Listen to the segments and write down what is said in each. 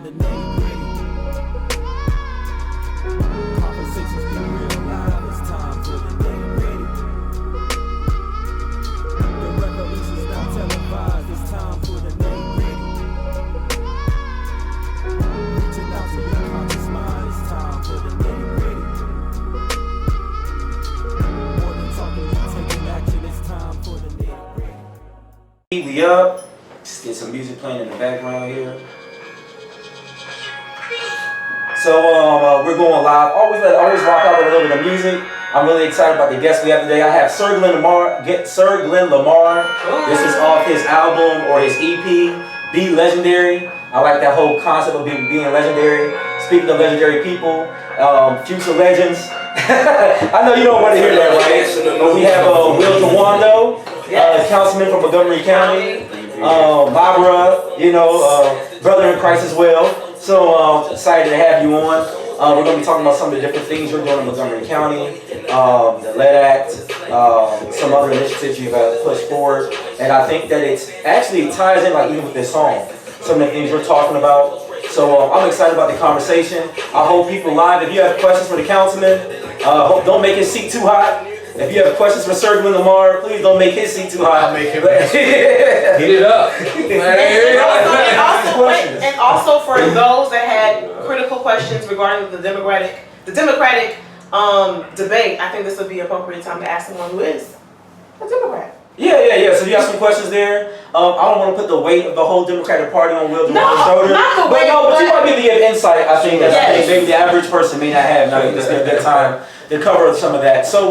the nitty gritty. Conversations get real live, it's time for the nitty gritty. The revolution's not televised, it's time for the nitty gritty. Reaching out to your conscious mind, it's time for the nitty gritty. More than talking, we taking action, it's time for the nitty gritty. We up. Just get some music playing in the background here. So we're going live. Always rock out with a little bit of music. I'm really excited about the guest we have today. I have Sir Glenn Lamar. Sir Glenn Lamar. This is off his album or his EP, Be Legendary. I like that whole concept of being legendary. Speaking of legendary people, future legends. I know you don't want to hear that, right? But we have Will Jawando, Councilman from Montgomery County. My bruh, brother in Christ as well. So excited to have you on. We're going to be talking about some of the different things you're doing in Montgomery County, the Lead Act, some other initiatives you've pushed forward. And I think that it actually ties in, like even with this song, some of the things you're talking about. So I'm excited about the conversation. I hope people live, if you have questions for the councilman, don't make his seat too hot. If you have questions for Sir Glenn Lamar, please don't make his seat too high. I'll make him heat it up. And also for those that had critical questions regarding the Democratic debate, I think this would be an appropriate time to ask someone who is a Democrat. Yeah. So you have some questions there. I don't want to put the weight of the whole Democratic Party on Will Jawando's shoulders. Not the weight, but you might be able to give insight. I think that maybe the average person may not have. And I think this is a good time to cover some of that. So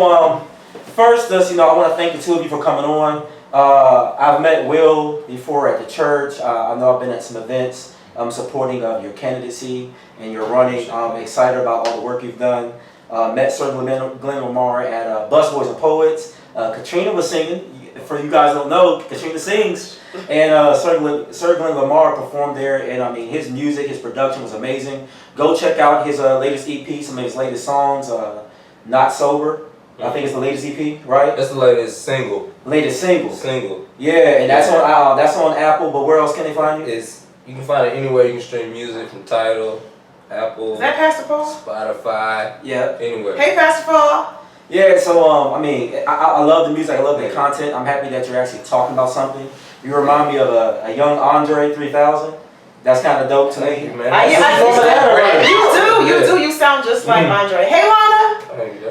first, I want to thank the two of you for coming on. I've met Will before at the church. I know I've been at some events supporting your candidacy and your running. I'm excited about all the work you've done. Met Sir Glenn Lamar at Busboys and Poets. Katrina was singing. For you guys who don't know, Katrina sings. And Sir Glenn Lamar performed there. And I mean, his music, his production was amazing. Go check out his latest EP, some of his latest songs. Not Sober. I think it's the latest EP, right? That's the latest single. Single. Yeah, and that's on Apple. But where else can they find you? You can find it anywhere you can stream music, from Tidal, Apple. Is that Pastor Paul? Spotify. Yeah. Anywhere. Hey, Pastor Paul. Yeah. So I love the music. I love the content. I'm happy that you're actually talking about something. You remind me of a young Andre 3000. That's kind of dope to me. You, man. You do. You sound just like Andre. Hey, Lana.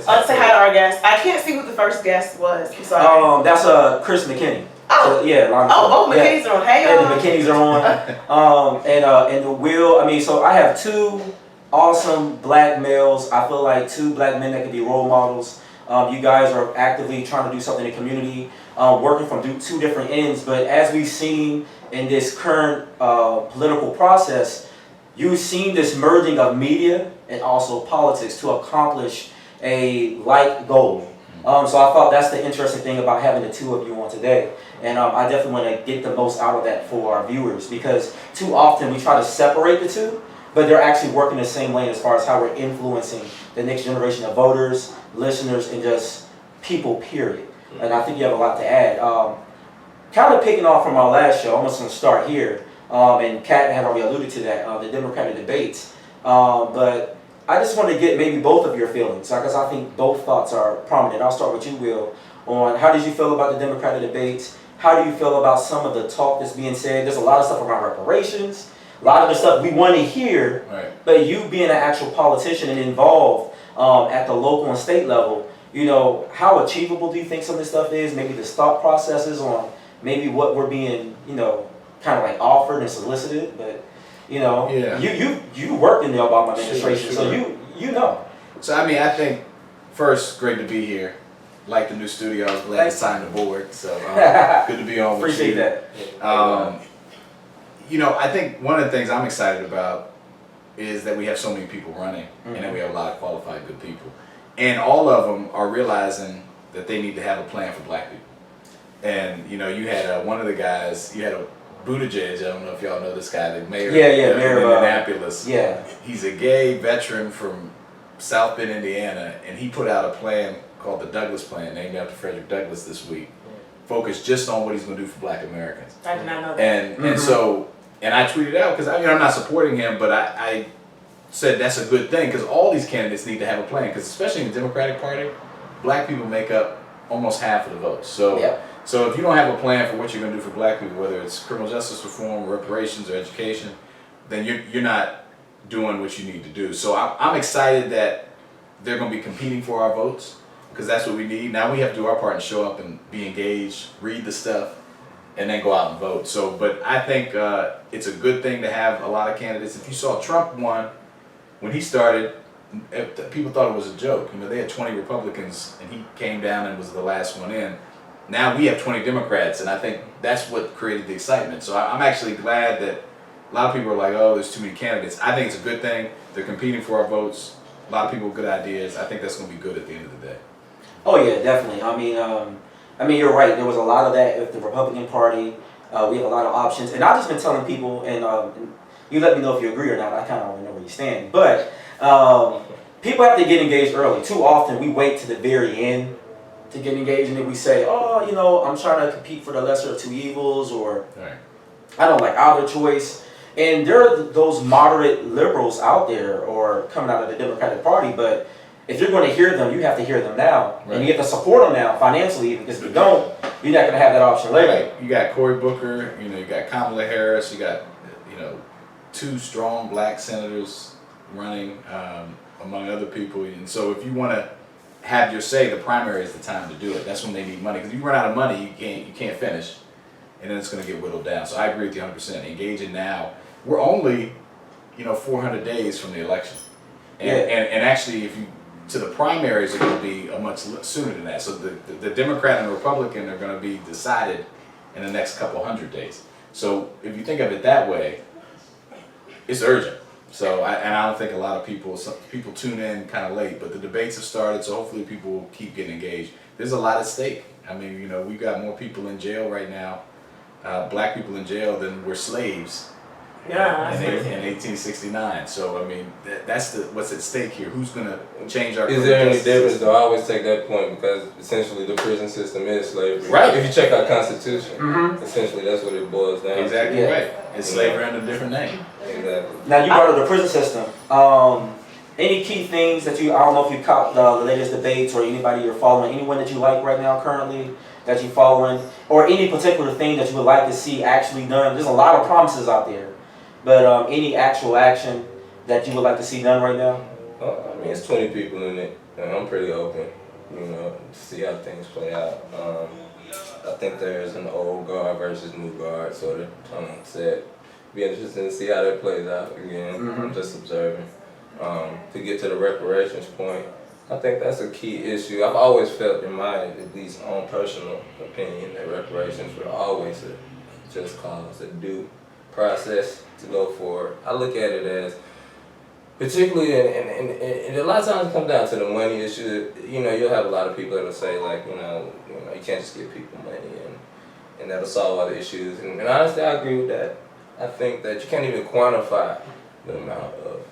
Let's say hi to our guest. I can't see who the first guest was. I'm sorry. That's Chris McKinney. Oh. So, yeah. Both McKinneys are on. Hey, y'all. Yeah, the McKinneys are on. And the Will. So I have two awesome black males. I feel like two black men that could be role models. You guys are actively trying to do something in the community, working from two different ends. But as we've seen in this current political process, you've seen this merging of media and also politics to accomplish a like goal. So I thought that's the interesting thing about having the two of you on today. And I definitely want to get the most out of that for our viewers, because too often we try to separate the two, but they're actually working the same lane as far as how we're influencing the next generation of voters, listeners, and just people, period. And I think you have a lot to add. Kind of picking off from our last show, I'm just going to start here. And Kat had already alluded to that, the Democratic debates. But I just want to get maybe both of your feelings, because I think both thoughts are prominent. I'll start with you, Will, on how did you feel about the Democratic debates? How do you feel about some of the talk that's being said? There's a lot of stuff around reparations, a lot of the stuff we want to hear, right. But you being an actual politician and involved at the local and state level, how achievable do you think some of this stuff is? Maybe the thought processes on maybe what we're being, kind of like offered and solicited, but you worked in the Obama administration, so you know. So I think first, great to be here. Like the new studio, I was glad to sign the board. So good to be on with you. Appreciate that. I think one of the things I'm excited about is that we have so many people running, and that we have a lot of qualified good people, and all of them are realizing that they need to have a plan for black people. And you had one of the guys, you had a Buttigieg, I don't know if y'all know this guy, the mayor, mayor of Indianapolis. Yeah. He's a gay veteran from South Bend, Indiana, and he put out a plan called the Douglas Plan, named after Frederick Douglass this week, focused just on what he's going to do for black Americans. I did not know that. And so And I tweeted out because I'm not supporting him, but I said that's a good thing because all these candidates need to have a plan. Because especially in the Democratic Party, black people make up almost half of the votes. So Yep. so if you don't have a plan for what you're going to do for black people, whether it's criminal justice reform, reparations, or education, then you're not doing what you need to do. So I'm excited that they're going to be competing for our votes because that's what we need. Now we have to do our part and show up and be engaged, read the stuff, and then go out and vote. So, but I think it's a good thing to have a lot of candidates. If you saw Trump won, when he started, people thought it was a joke. They had 20 Republicans and he came down and was the last one in. Now we have 20 Democrats, and I think that's what created the excitement. So I'm actually glad that a lot of people are like, oh, there's too many candidates. I think it's a good thing. They're competing for our votes. A lot of people with good ideas. I think that's going to be good at the end of the day. Oh yeah, definitely. I mean, you're right. There was a lot of that with the Republican Party. We have a lot of options, and I've just been telling people, and you let me know if you agree or not. I kind of already know where you stand, but people have to get engaged early. Too often, we wait to the very end to get engaged, and then we say, "Oh, I'm trying to compete for the lesser of two evils," or Right. "I don't like either choice." And there are those moderate liberals out there, or coming out of the Democratic Party, but if you're going to hear them, you have to hear them now, Right. and you have to support them now financially, because if you don't, you're not going to have that option later. Right. You got Cory Booker, you got Kamala Harris, you got, two strong black senators running, among other people. And so if you want to have your say, the primary is the time to do it. That's when they need money. Because if you run out of money, you can't finish. And then it's going to get whittled down. So I agree with you 100%. Engaging now. We're only, 400 days from the election. And actually, if you to the primaries are going to be a much sooner than that. So the Democrat and the Republican are going to be decided in the next couple hundred days. So if you think of it that way, it's urgent. So I don't think a lot of people tune in kind of late, but the debates have started. So hopefully people will keep getting engaged. There's a lot at stake. I mean, we've got more people in jail right now, black people in jail, than were slaves. Yeah, In 1869. So I mean, that's what's at stake here. Who's gonna change our? Is there any difference though? I always take that point because essentially the prison system is slavery. Right. If you check our Constitution, Mm-hmm. essentially that's what it boils down Exactly Yeah. right. It's slavery under a different name. to. Exactly. Now, you brought up the prison system. Any key things that I don't know if you caught the latest debates or anybody you're following, anyone that you like right now currently that you're following, or any particular thing that you would like to see actually done? There's a lot of promises out there, but any actual action that you would like to see done right now? I mean, it's 20 people in it, and I'm pretty open, to see how things play out. I think there's an old guard versus new guard sort of set. Be interesting to see how that plays out again. Mhm. I'm just observing. To get to the reparations point, I think that's a key issue. I've always felt, in my at least own personal opinion, that reparations were always a just cause, a due process to go forward. I look at it as, particularly, and a lot of times it comes down to the money issue. You'll have a lot of people that'll say like, you can't just give people money and that'll solve all the issues. And honestly, I agree with that. I think that you can't even quantify the amount of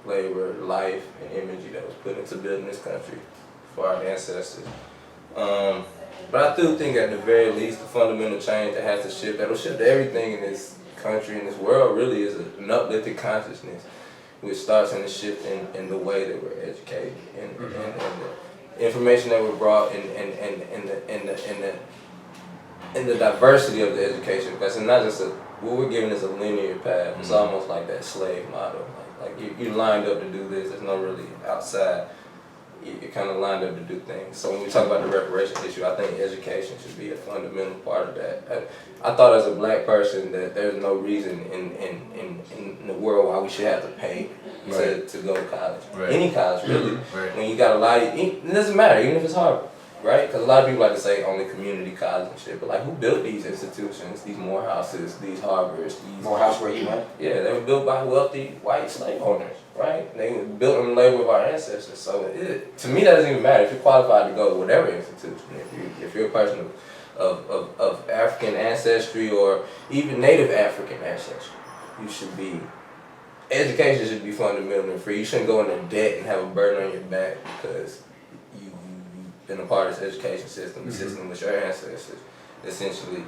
labor, life, and energy that was put into building this country for our ancestors. But I do think at the very least, the fundamental change that has to shift, that'll shift everything in this country, in this world, really is an uplifted consciousness, which starts in the shift in the way that we're educated and the information that we're brought in the diversity of the education. Because it's not just what we're given is a linear path. It's almost like that slave model. Like you're lined up to do this. There's no really outside. You're kind of lined up to do things. So when we talk about the reparations issue, I think education should be a fundamental part of that. I thought as a black person that there's no reason in the world why we should have to pay to go to college. Right. Any college, really. Right. When you got a lot of, it doesn't matter, even if it's Harvard, right? Because a lot of people like to say only community college and shit, but like who built these institutions, these Morehouses, these Harvards, these... Morehouse where you went? Yeah, they were built by wealthy white slave owners, right? They were built on the labor of our ancestors. So to me, that doesn't even matter if you're qualified to go to whatever institution. If you're a person of African ancestry or even Native African ancestry, you should be. Education should be fundamental and free. You shouldn't go into debt and have a burden on your back because you've been a part of this education system, the system with your ancestors, essentially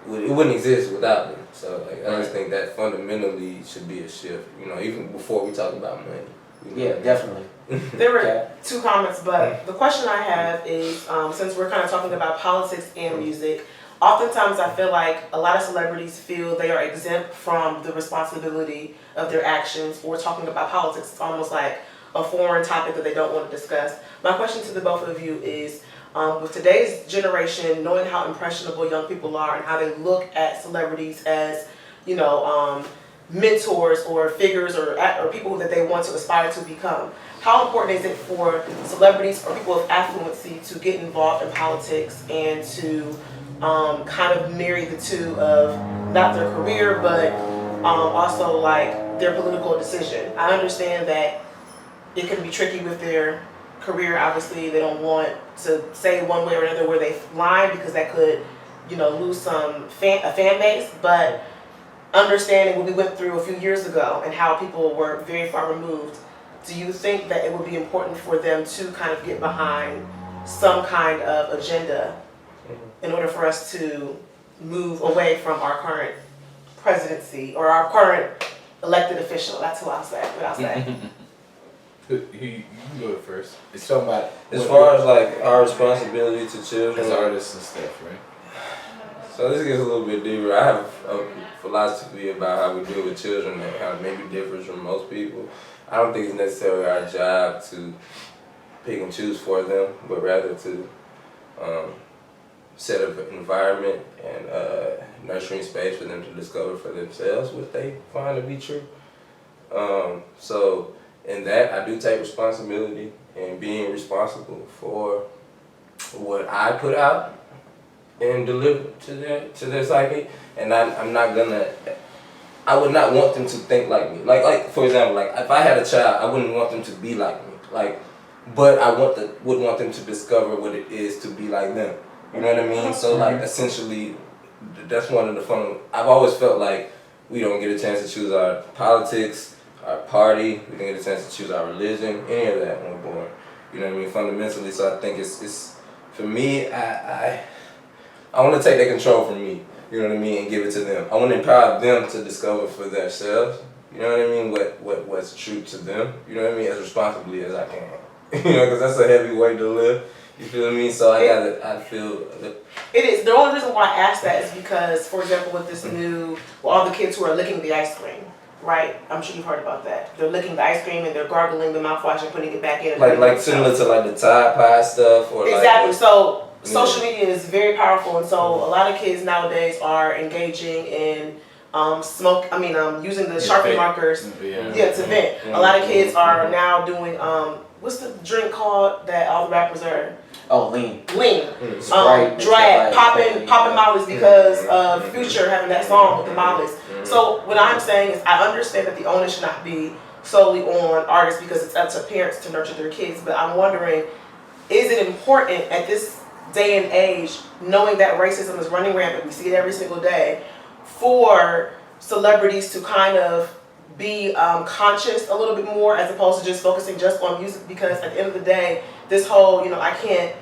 it wouldn't exist without them. So like I just think that fundamentally should be a shift. You know, even before we talk about money. You know? Yeah, definitely. There were Okay. 2 comments, but the question I have is, since we're kind of talking about politics and music, oftentimes I feel like a lot of celebrities feel they are exempt from the responsibility of their actions, or talking about politics. It's almost like a foreign topic that they don't want to discuss. My question to the both of you is, with today's generation, knowing how impressionable young people are and how they look at celebrities as, mentors or figures or people that they want to aspire to become, how important is it for celebrities or people of affluency to get involved in politics and to kind of marry the two of not their career, but also like their political decision? I understand that it can be tricky with their career. Obviously, they don't want to say one way or another where they lie, because that could, lose a fan base. But understanding what we went through a few years ago and how people were very far removed, do you think that it would be important for them to kind of get behind some kind of agenda in order for us to move away from our current presidency or our current elected official? That's who I'll say. What I'll say. You can go first. It's talking about As far as like our responsibility to children, as artists and stuff, right? So this gets a little bit deeper. I have a philosophy about how we deal with children that kind of maybe differs from most people. I don't think it's necessarily our job to pick and choose for them, but rather to set up an environment and nurturing space for them to discover for themselves what they find to be true. So in that, I do take responsibility in being responsible for what I put out and deliver to their psyche. And I'm not gonna, I would not want them to think like me. Like for example, like if I had a child, I wouldn't want them to be like me. But I would want them to discover what it is to be like them. You know what I mean? So like essentially, that's one of the fun. I've always felt like we don't get a chance to choose our politics, our party. We don't get a chance to choose our religion, any of that when we're born. You know what I mean? Fundamentally, so I think it's for me. I want to take that control from me. You know what I mean, and give it to them. I want to empower them to discover for themselves. You know what I mean? What's true to them. You know what I mean? As responsibly as I can. Because that's a heavy way to live. You feel me? So I feel that. It is. The only reason why I asked that is because, for example, with this all the kids who are licking the ice cream, right? I'm sure you've heard about that. They're licking the ice cream and they're gargling the mouthwash and putting it back in. Like similar to like the Tide Pod stuff, or exactly. So yeah. Social media is very powerful, and so a lot of kids nowadays are engaging in using the Sharpie markers. To vent. A lot of kids are now doing what's the drink called that all the rappers are? Oh, lean. Drag, popping mollies because of Future having that song with the mollies. So what I'm saying is I understand that the onus should not be solely on artists because it's up to parents to nurture their kids, but I'm wondering, is it important at this day and age, knowing that racism is running rampant, we see it every single day, for celebrities to kind of be conscious a little bit more as opposed to just focusing just on music? Because at the end of the day, this whole, I can't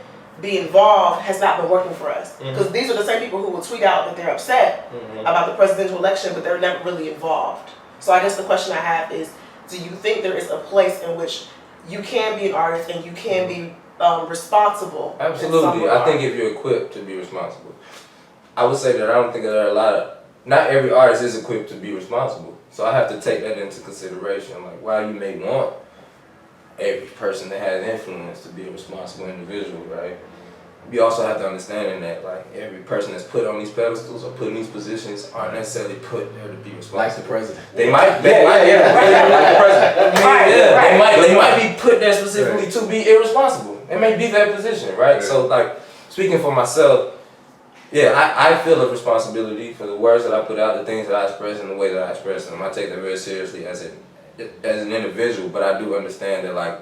be involved has not been working for us. Because these are the same people who will tweet out that they're upset about the presidential election, but they're never really involved. So I guess the question I have is, do you think there is a place in which you can be an artist and you can be responsible? Absolutely. I think if you're equipped to be responsible. I would say that I don't think there are a lot of, not every artist is equipped to be responsible. So I have to take that into consideration. Like, while you may want every person that has influence to be a responsible individual, right? You also have to understand that like every person that's put on these pedestals or put in these positions aren't necessarily put there to be responsible. Like the president. They might, like the president. They might be put there specifically to be irresponsible. It may be their position, right? So like, speaking for myself, I feel a responsibility for the words that I put out, the things that I express, and the way that I express them. I take that very seriously as an individual, but I do understand that like,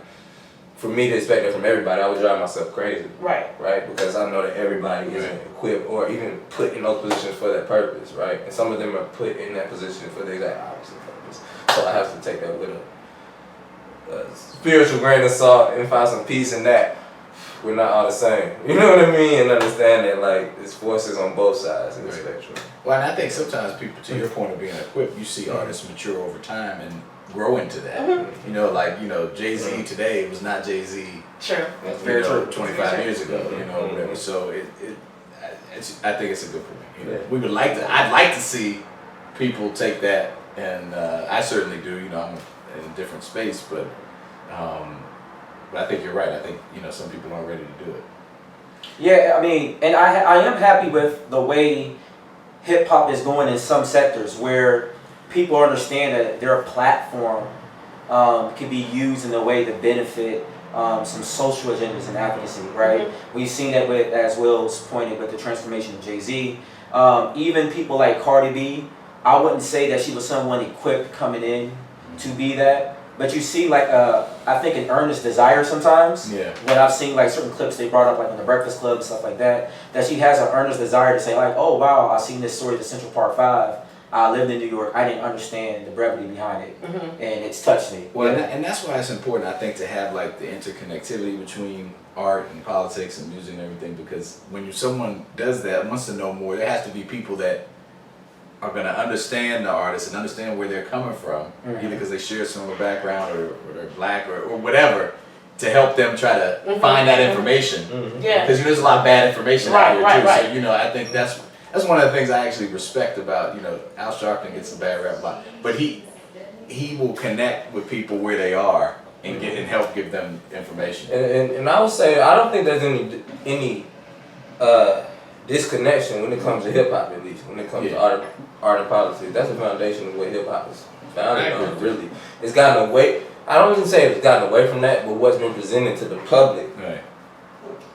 for me to expect that from everybody, I would drive myself crazy. Right? Because I know that everybody isn't equipped or even put in those positions for that purpose, right? And some of them are put in that position for the exact opposite purpose. So I have to take that with a spiritual grain of salt and find some peace in that. we're not all the same. You know what I mean? And understand that like it's forces on both sides of the spectrum. Well, and I think sometimes people, to your point of being equipped, you see artists mature over time and grow into that. Mm-hmm. You know, like, you know, Jay-Z today was not Jay-Z, Sure. That's very true. 25 years ago, you know, whatever. So I think it's a good point. You know, I'd like to see people take that, and I certainly do. You know, I'm in a different space, but I think you're right. I think, you know, some people aren't ready to do it. Yeah, I mean, and I am happy with the way hip hop is going in some sectors where people understand that their platform can be used in a way to benefit some social agendas and advocacy, right? We've seen that with, as Will's pointed, with the transformation of Jay-Z. Even people like Cardi B, I wouldn't say that she was someone equipped coming in to be that. But you see, like, I think an earnest desire sometimes. Yeah. When I've seen like certain clips they brought up, like in the Breakfast Club and stuff like that, that she has an earnest desire to say like, oh wow, I seen this story, the Central Park 5. I lived in New York. I didn't understand the brevity behind it, and it's touched me. Well, and that's why it's important, I think, to have like the interconnectivity between art and politics and music and everything. Because when someone does that, wants to know more, there has to be people that are going to understand the artist and understand where they're coming from, either because they share similar background or they're black or whatever, to help them try to find that information. Yeah. Because, you know, there's a lot of bad information out here too. Right. So, you know, I think that's one of the things I actually respect about, you know, Al Sharpton gets a bad rap a lot, but he will connect with people where they are and get and help give them information. And I would say I don't think there's any disconnection when it comes to hip hop, at least when it comes to art and politics. That's the foundation of what hip hop is founded on. Really, it's gotten away. I don't even say it's gotten away from that, but what's been presented to the public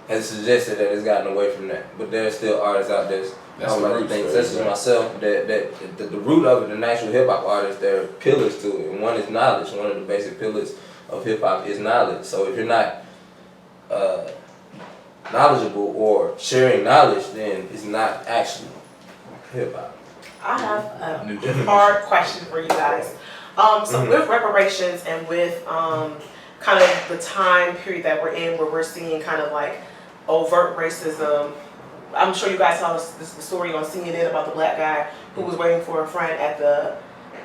has suggested that it's gotten away from that. But there's still artists out there. Such as myself, that the root of it, the natural hip hop artists, there are pillars to it. And one is knowledge. One of the basic pillars of hip hop is knowledge. So if you're not knowledgeable or sharing knowledge, then it's not actually hip hop. I have a hard question for you guys. So with reparations and with kind of the time period that we're in, where we're seeing kind of like overt racism. I'm sure you guys saw the story on CNN about the black guy who was waiting for a friend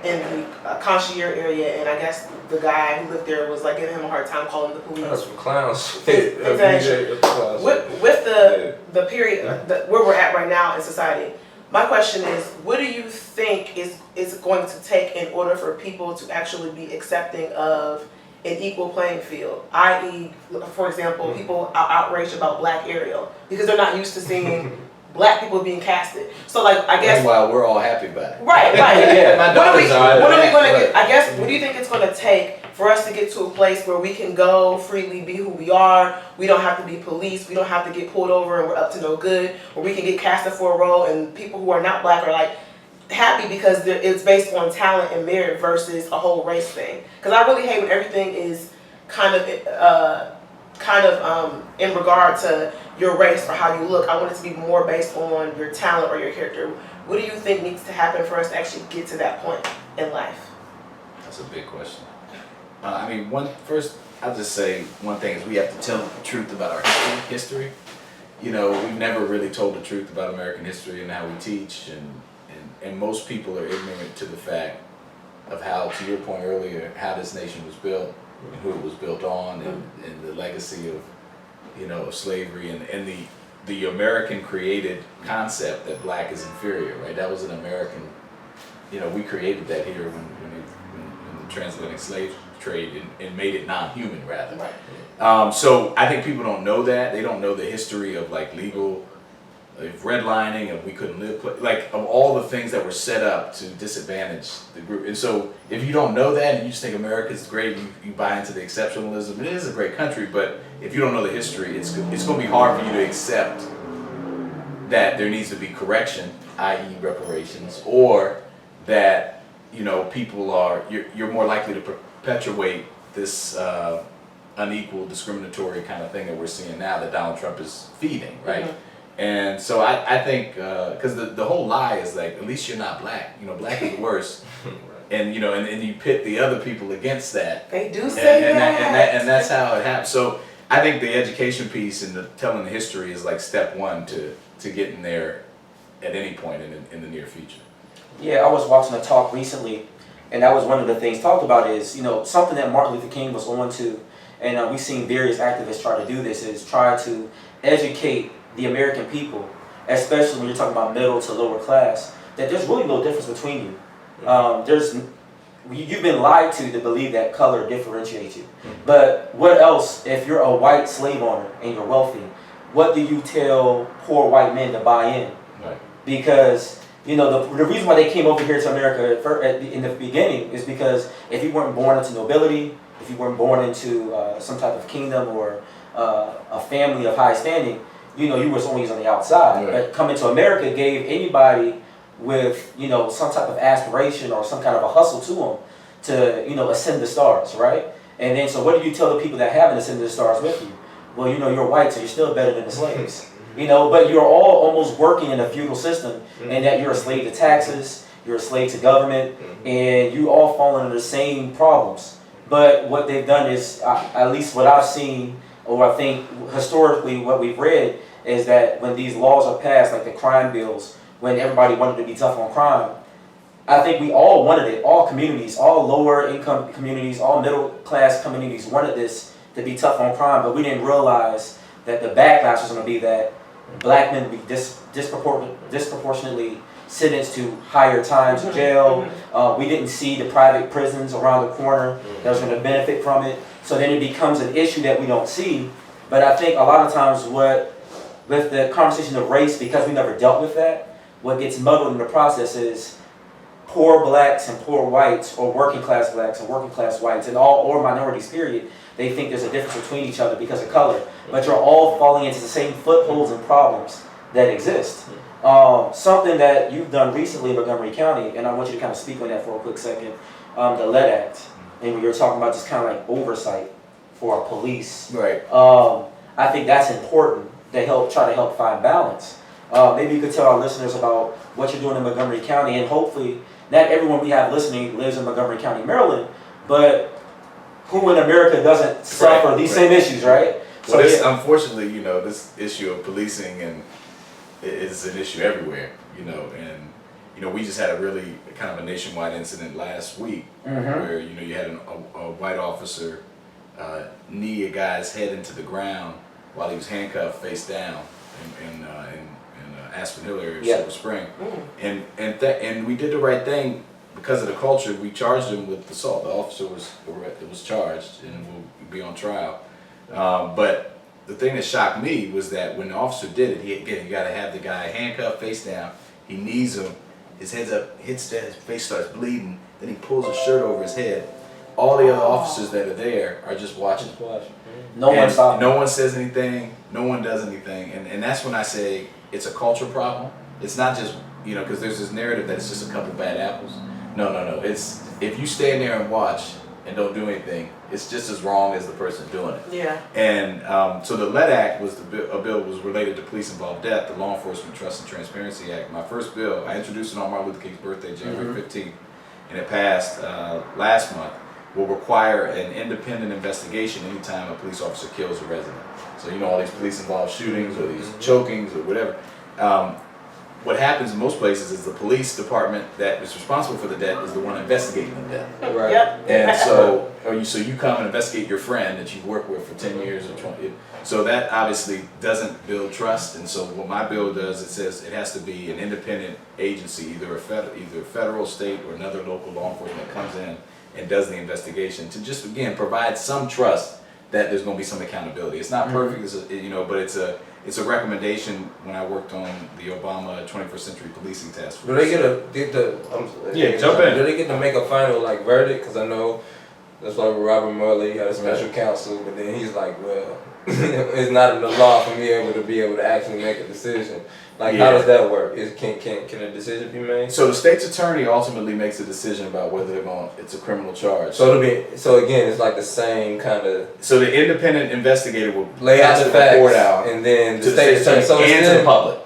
in the concierge area, and I guess the guy who lived there was like giving him a hard time, calling the police. That's for clowns. Exactly. With the period where we're at right now in society, my question is, what do you think is going to take in order for people to actually be accepting of an equal playing field? I.e., for example, people are outraged about Black Ariel because they're not used to seeing black people being casted. So, like, I guess. Meanwhile, we're all happy about it. Right. Yeah. What are we going to get? I guess. What do you think it's going to take for us to get to a place where we can go freely, be who we are? We don't have to be policed. We don't have to get pulled over and we're up to no good. Where we can get casted for a role, and people who are not black are like happy because it's based on talent and merit versus a whole race thing. Because I really hate when everything is kind of in regard to your race or how you look. I want it to be more based on your talent or your character. What do you think needs to happen for us to actually get to that point in life? That's a big question. I mean, first, I'll just say one thing is we have to tell the truth about our history. You know, we've never really told the truth about American history and how we teach, and most people are ignorant to the fact of how, to your point earlier, how this nation was built, and who it was built on, and the legacy of, you know, of slavery and the American created concept that black is inferior, right? That was an American, you know, we created that here when the transatlantic slave trade and made it non-human rather. Right. So I think people don't know that. They don't know the history of like legal, of redlining, of we couldn't live, like of all the things that were set up to disadvantage the group. And so if you don't know that and you just think America's great, you buy into the exceptionalism. It is a great country, but if you don't know the history, it's going to be hard for you to accept that there needs to be correction, i.e. reparations, or that, you know, people are, you're more likely to perpetuate this unequal, discriminatory kind of thing that we're seeing now that Donald Trump is feeding, right? And so I think, because the whole lie is like, at least you're not black. You know, black is worse. And, you know, and you pit the other people against that. They do say and that's how it happens. So I think the education piece and the telling the history is like step one to getting there at any point in the near future. Yeah, I was watching a talk recently, and that was one of the things talked about is, something that Martin Luther King was on to, and we've seen various activists try to do this, is try to educate the American people, especially when you're talking about middle to lower class, that there's really no difference between you. You've been lied to believe that color differentiates you. But what else, if you're a white slave owner and you're wealthy, what do you tell poor white men to buy in? Right. Because, the reason why they came over here to America in the beginning is because if you weren't born into nobility, if you weren't born into some type of kingdom or a family of high standing, you was always on the outside. Right. But coming to America gave anybody with some type of aspiration or some kind of a hustle to them to ascend the stars, right? And then so what do you tell the people that haven't ascended the stars with you? Well, you're white, so you're still better than the slaves. But you're all almost working in a feudal system, and that you're a slave to taxes, you're a slave to government, and you all fall under the same problems. But what they've done is, at least what I've seen, or I think historically what we've read, is that when these laws are passed, like the crime bills, when everybody wanted to be tough on crime, I think we all wanted it. All communities, all lower income communities, all middle class communities wanted this to be tough on crime, but we didn't realize that the backlash was going to be that black men would be disproportionately sentenced to higher times in jail. We didn't see the private prisons around the corner that was going to benefit from it. So then it becomes an issue that we don't see. But I think a lot of times with the conversation of race, because we never dealt with that, what gets muddled in the process is poor blacks and poor whites, or working class blacks and working class whites, and or minorities, period, they think there's a difference between each other because of color. But you're all falling into the same footholds and problems that exist. Something that you've done recently in Montgomery County, and I want you to kind of speak on that for a quick second, the Lead Act. And when you're talking about just kind of like oversight for our police. Right. I think that's important to try to help find balance. Maybe you could tell our listeners about what you're doing in Montgomery County, and hopefully not everyone we have listening lives in Montgomery County, Maryland, but who in America doesn't suffer these same issues, right? So unfortunately, this issue of policing is an issue everywhere, and we just had a really kind of a nationwide incident last week where, you had a white officer knee a guy's head into the ground while he was handcuffed face down in Aspen Hill area, Silver Spring, and we did the right thing because of the culture. We charged him with assault. The officer was charged and will be on trial. But the thing that shocked me was that when the officer did it, you got to have the guy handcuffed face down. He knees him, his head's up, hits that, his face starts bleeding. Then he pulls his shirt over his head. All the other officers that are there are just watching. No one says anything. No one does anything, and that's when I say it's a culture problem. It's not just because there's this narrative that it's just a couple bad apples. No. It's if you stand there and watch and don't do anything, it's just as wrong as the person doing it. Yeah. And so the Lead Act was a bill was related to police-involved death, the Law Enforcement Trust and Transparency Act. My first bill, I introduced it on Martin Luther King's birthday, January 15th, and it passed last month. Will require an independent investigation anytime a police officer kills a resident. So all these police-involved shootings or these chokings or whatever. What happens in most places is the police department that is responsible for the death is the one investigating the death. Right. Yep. And so you come and investigate your friend that you've worked with for 10 years or 20 years. So that obviously doesn't build trust. And so what my bill does, it says it has to be an independent agency, either federal, state, or another local law enforcement that comes in and does the investigation to just, again, provide some trust that there's going to be some accountability. It's not perfect, but it's a recommendation when I worked on the Obama 21st Century Policing Task Force. Do they jump in. Do they get to make a final verdict? Because I know that's why Robert Mueller had a special counsel, but then he's like, well, it's not in the law for me to be able to actually make a decision. How does that work? Can a decision be made? So the state's attorney ultimately makes a decision about whether it's a criminal charge. So again, it's like the same kind of. So the independent investigator will lay out the report facts, out, and then to the state attorney and to the public.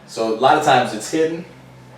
So a lot of times it's hidden,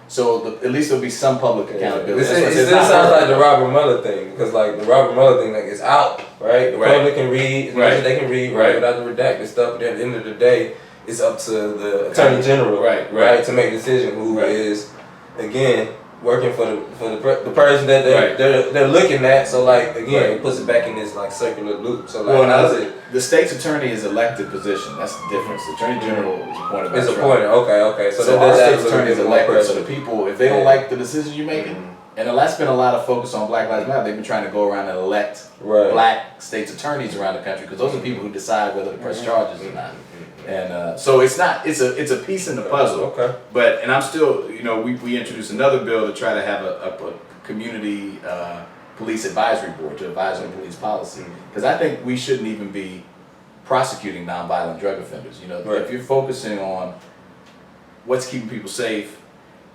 So at least there'll be some public accountability. It still sounds like the Robert Mueller thing, because like the Robert Mueller thing, like it's out, right? The public can read as much as they can read, right, without the redacted stuff. But at the end of the day, it's up to the Attorney General, right, to make a decision who is, again, working for the person that they're looking at. So like again, it puts it back in this like circular loop. So like, the state's attorney is elected position. That's the difference. The Attorney General is appointed by Trump. Okay. So our state's attorney is elected. So the people, if they don't like the decisions you're making, and that's been a lot of focus on Black Lives Matter. They've been trying to go around and elect black state's attorneys around the country because those are people who decide whether to press charges or not. And so it's a piece in the puzzle. Okay. But I'm still, we introduced another bill to try to have a community police advisory board to advise on police policy, because I think we shouldn't even be prosecuting nonviolent drug offenders. If you're focusing on what's keeping people safe,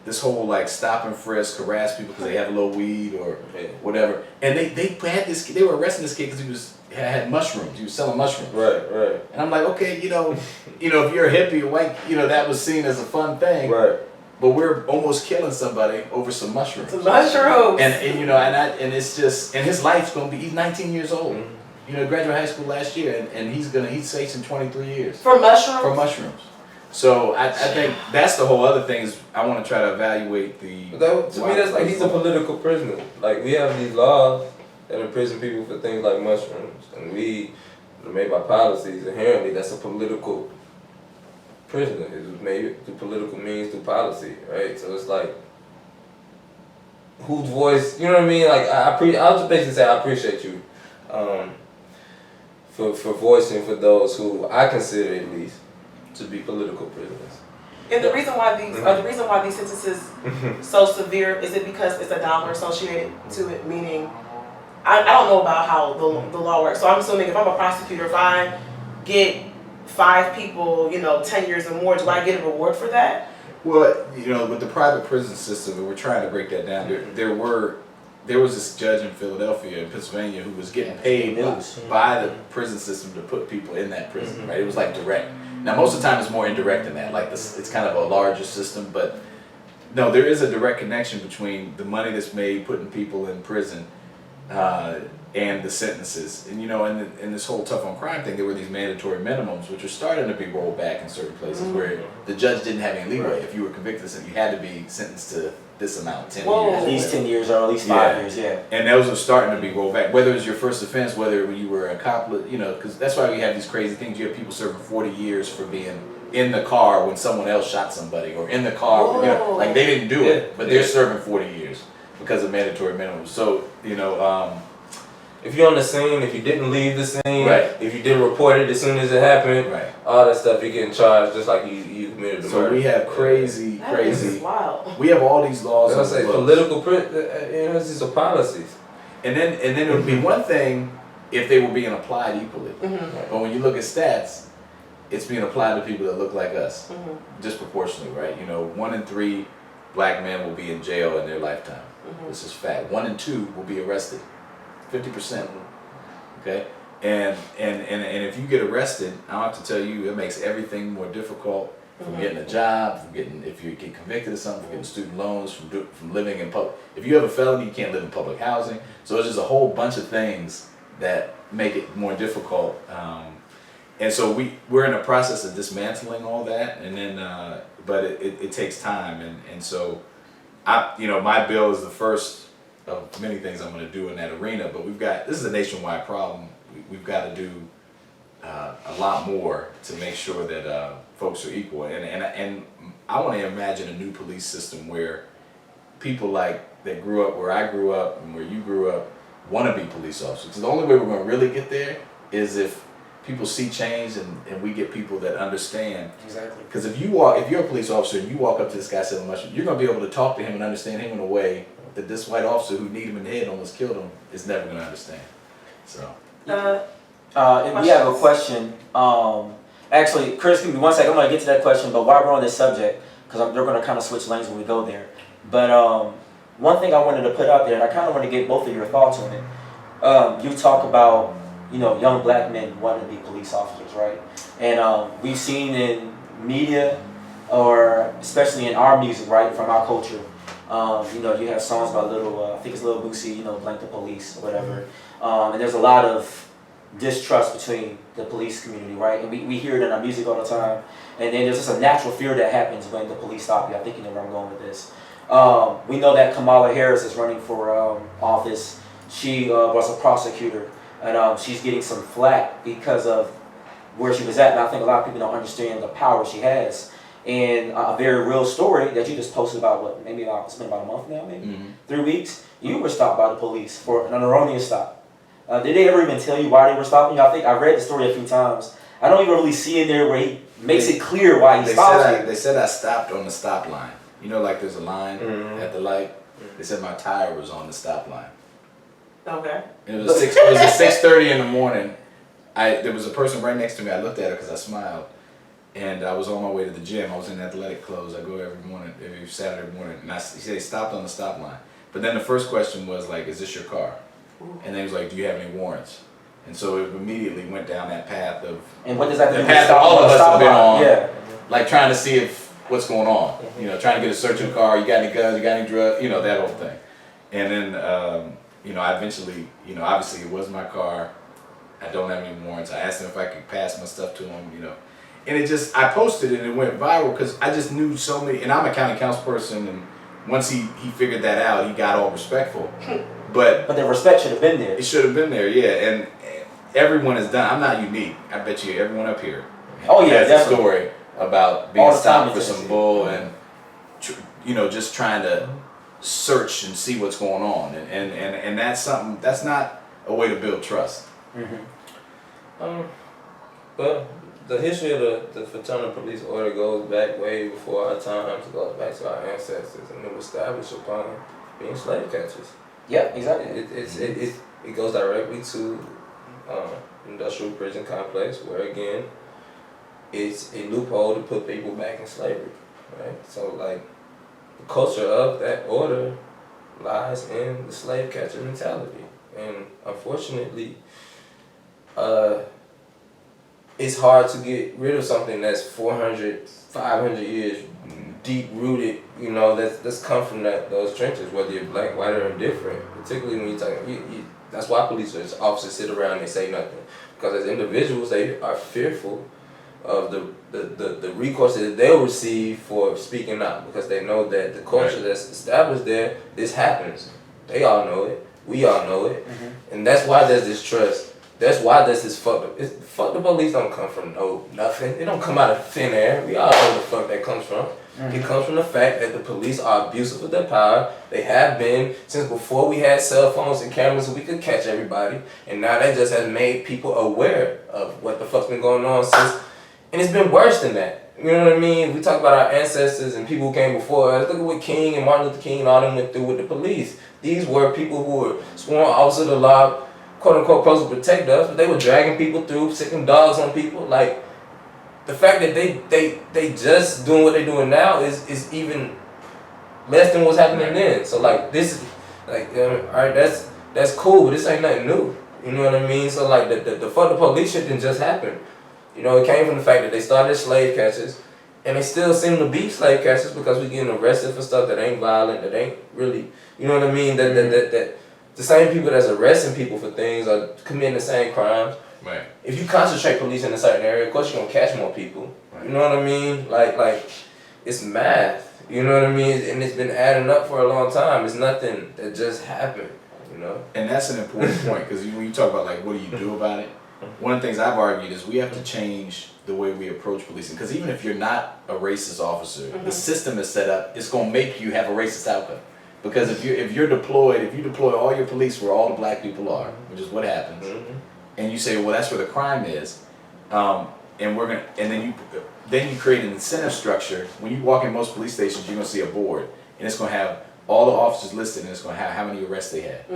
this whole like stop and frisk, harass people because they have a little weed or whatever, and they had this. They were arresting this kid because he had mushrooms. He was selling mushrooms. Right. And I'm like, okay, if you're a hippie or white, that was seen as a fun thing. Right. But we're almost killing somebody over some mushrooms. Some mushrooms. And it's just, and his life's gonna be. He's 19 years old. Graduated high school last year, and he's facing 23 years for mushrooms. For mushrooms. So I think that's the whole other thing is I want to try to evaluate the. To me, that's like he's a political prisoner. Like we have these laws that imprison people for things like mushrooms and weed, made by policies. Inherently, that's a political prisoner. It was made through political means, through policy, right? So it's like, whose voice? You know what I mean? Like I'll just basically say I appreciate you, for voicing for those who I consider at least to be political prisoners. And the reason why these sentences so severe is it because it's a dollar associated to it, meaning I don't know about how the law works. So I'm assuming if I'm a prosecutor, if I get 5 people, 10 years or more, do I get a reward for that? Well, with the private prison system, and we're trying to break that down. There was this judge in Philadelphia, in Pennsylvania, who was getting paid by the prison system to put people in that prison. Right? It was like direct. Now, most of the time, it's more indirect than that. Like it's kind of a larger system, but no, there is a direct connection between the money that's made putting people in prison and the sentences. And in this whole tough on crime thing, there were these mandatory minimums, which are starting to be rolled back in certain places where the judge didn't have any leeway. If you were convicted, you had to be sentenced to this amount, 10 years. At least 10 years or at least 5 years, And those are starting to be rolled back. Whether it was your first offense, whether you were a accomplice, because that's why we have these crazy things. You have people serving 40 years for being in the car when someone else shot somebody, or in the car, like they didn't do it, but they're serving 40 years because of mandatory minimums. So, if you're on the scene, if you didn't leave the scene, if you didn't report it as soon as it happened, all that stuff, you're getting charged just like you committed the murder. So we have crazy. Wow. We have all these laws. I say political, it's just a policies. And then it would be one thing if they were being applied equally. But when you look at stats, it's being applied to people that look like us, disproportionately, right? 1 in 3 black men will be in jail in their lifetime. This is fact. 1 in 2 will be arrested. 50%. Okay, and if you get arrested, I don't have to tell you, it makes everything more difficult from getting a job, if you get convicted of something, from getting student loans, from living in public. If you have a felony, you can't live in public housing. So it's just a whole bunch of things that make it more difficult. And so we're in the process of dismantling all that, and then but it takes time, and so my bill is the first of many things I'm going to do in that arena, but this is a nationwide problem. We've got to do a lot more to make sure that folks are equal, and I want to imagine a new police system where people that grew up where I grew up and where you grew up want to be police officers. Because the only way we're going to really get there is if people see change and we get people that understand. Exactly. Because if you're a police officer and you walk up to this guy selling mushrooms, you're going to be able to talk to him and understand him in a way that this white officer who kneed him in the head and almost killed him is never going to understand. So. We have a question. Actually, Chris, give me 1 second. I'm going to get to that question, but while we're on this subject, because they're going to kind of switch lanes when we go there. But one thing I wanted to put out there, and I kind of want to get both of your thoughts on it. You talk about, young black men wanting to be police officers, right? And we've seen in media or especially in our music, right, from our culture. You know, you have songs by I think it's Lil Boosie, you know, Blank the Police or whatever. And there's a lot of distrust between the police community, right? And we hear it in our music all the time. And then there's just a natural fear that happens when the police stop you. I think you know where I'm going with this. We know that Kamala Harris is running for office. She was a prosecutor, and she's getting some flack because of where she was at. And I think a lot of people don't understand the power she has. And a very real story that you just posted about, what, maybe it's been about a month now, maybe? 3 weeks? You were stopped by the police for an erroneous stop. Did they ever even tell you why they were stopping you? I think I read the story a few times. I don't even really see in there where he makes it clear why he stopped you. They said I stopped on the stop line. You know, like there's a line at the light. They said my tire was on the stop line. Okay. And it was 6:30 in the morning. There was a person right next to me. I looked at her because I smiled. And I was on my way to the gym. I was in athletic clothes. I go every Saturday morning. And he said he stopped on the stop line. But then the first question was like, is this your car? And then he was like, do you have any warrants? And so it immediately went down that path of... And what does that do? The path that all of us have been on. Yeah. Like trying to see what's going on. You know, trying to get a search of the car. You got any guns? You got any drugs? You know, that whole thing. And then, you know, I eventually, you know, obviously it was my car. I don't have any warrants. I asked him if I could pass my stuff to him, you know. And it just, I posted it and it went viral because I just knew so many, and I'm a county council person, and once he figured that out, he got all respectful. But the respect should have been there. It should have been there, yeah. And everyone is done. I'm not unique. I bet you everyone up here has a story about being stopped for some bull and, you know, just trying to search and see what's going on. And that's something, that's not a way to build trust. But the history of the fraternal police order goes back way before our times. It goes back to our ancestors, and it was established upon being slave catchers. Yeah, exactly. It goes directly to industrial prison complex, where again, it's a loophole to put people back in slavery, right? So like, the culture of that order lies in the slave catcher mentality, and unfortunately, it's hard to get rid of something that's 400, 500 years deep rooted, you know, that's come from those trenches, whether you're black, white, or indifferent. Particularly when you talk, that's why police officers sit around and say nothing, because as individuals they are fearful of the recourse that they'll receive for speaking out, because they know that the culture that's established there, this happens. They all know it. We all know it, and that's why there's this trust. That's why there's this fuck the police don't come from nothing. They don't come out of thin air. We all know where the fuck that comes from. It comes from the fact that the police are abusive with their power. They have been since before we had cell phones and cameras so we could catch everybody. And now that just has made people aware of what the fuck's been going on since. And it's been worse than that. You know what I mean? We talk about our ancestors and people who came before us. Look at what King and Martin Luther King and all them went through with the police. These were people who were sworn officers of the law, quote unquote, supposed to protect us, but they were dragging people through, sicking dogs on people. Like, the fact that they just doing what they're doing now is even less than what's happening then. So like, this is like, alright, that's cool, but this ain't nothing new. You know what I mean? So like, the fuck the police shit didn't just happen. You know, it came from the fact that they started slave catchers, and they still seem to be slave catchers because we getting arrested for stuff that ain't violent, that ain't really, you know what I mean? That the same people that's arresting people for things are committing the same crimes. Right. If you concentrate police in a certain area, of course you're gonna catch more people. Right. You know what I mean? Like it's math. You know what I mean? And it's been adding up for a long time. It's nothing that just happened. You know. And that's an important point, because when you talk about like what do you do about it, one of the things I've argued is we have to change the way we approach policing. Because even if you're not a racist officer, the system is set up. It's gonna make you have a racist outcome. Because if you deploy all your police where all the black people are, which is what happens, and you say, well, that's where the crime is, and then you create an incentive structure. When you walk in most police stations, you're gonna see a board, and it's gonna have all the officers listed, and it's gonna have how many arrests they had,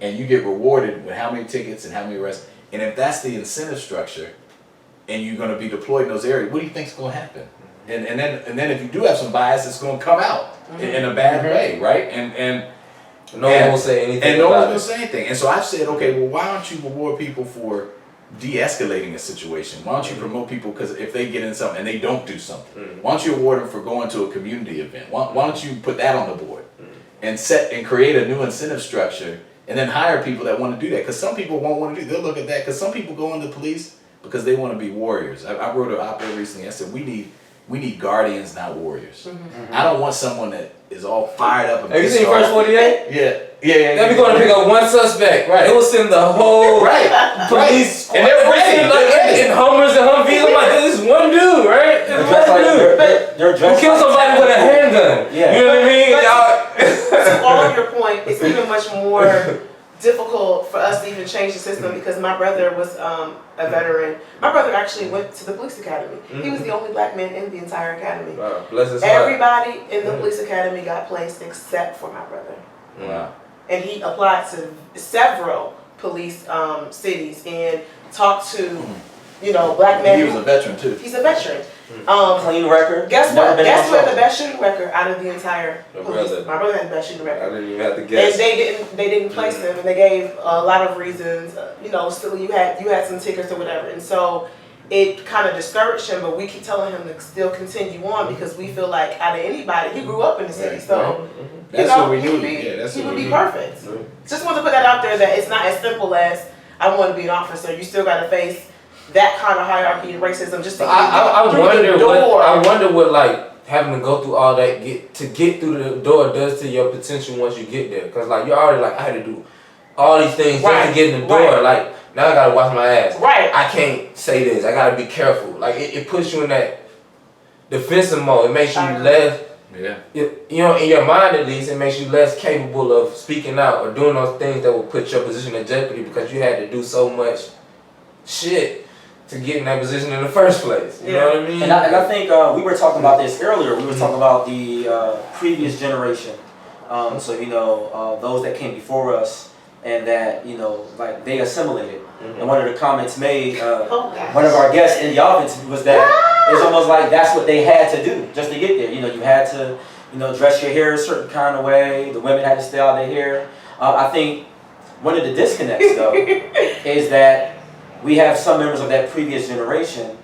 and you get rewarded with how many tickets and how many arrests. And if that's the incentive structure, and you're gonna be deployed in those areas, what do you think's gonna happen? And then if you do have some bias, it's gonna come out in a bad way, right? And no one will say anything. And no one's gonna say anything. And so I've said, okay, well, why don't you reward people for de-escalating a situation? Why don't you promote people, because if they get in something and they don't do something, why don't you award them for going to a community event? Why don't you put that on the board and set and create a new incentive structure and then hire people that want to do that? Because some people won't want to do, they'll look at that, because some people go into police because they want to be warriors. I wrote an op-ed recently, I said we need guardians, not warriors. I don't want someone that is all fired up and Have you seen pissed off. First 48? Yeah. They be going to pick up one suspect. Right. They will send the whole police And they're ready. in Hummers and Humvees. I'm like, this is one dude, right? This They're is dressed one like, dude. they're Who dressed killed like somebody with a handgun? Yeah. You know what I mean? To all of your point, it's even much more difficult for us to even change the system because my brother was a veteran. My brother actually went to the police academy. He was the only black man in the entire academy. Wow, bless his heart. Everybody in the police academy got placed except for my brother. Wow. And he applied to several police cities and talked to, black men. He was a veteran too. He's a veteran. clean record. Guess never what? been in Guess what? trouble. The best shooting record out of the entire Your police. brother. My brother had the best shooting I record. didn't even have to And guess. they didn't place him, and they gave a lot of reasons. Still you had some tickets or whatever, and so it kind of discouraged him. But we keep telling him to still continue on because we feel like out of anybody, he grew up in the city, Right, so That's what we he would need. be, Yeah, that's he what would we be need. perfect. Just want to put that out there that it's not as simple as I want to be an officer. You still got to face that kind of hierarchy and racism just to I through wonder the door. I wonder what like having to go through all that get through the door does to your potential once you get there. Cause like you're already like I had to do all these things just to get in the door. Right. Like now I gotta watch my ass. Right. I can't say this. I gotta be careful. Like it puts you in that defensive mode. It makes you less. Yeah. In your mind at least, it makes you less capable of speaking out or doing those things that will put your position in jeopardy because you had to do so much shit to get in that position in the first place. You know what I mean? And I think we were talking about this earlier. We were talking about the previous generation. Those that came before us and that, like they assimilated. And one of the comments made, one of our guests in the office was that it's almost like that's what they had to do just to get there. You had to, dress your hair a certain kind of way. The women had to style their hair. I think one of the disconnects though is that we have some members of that previous generation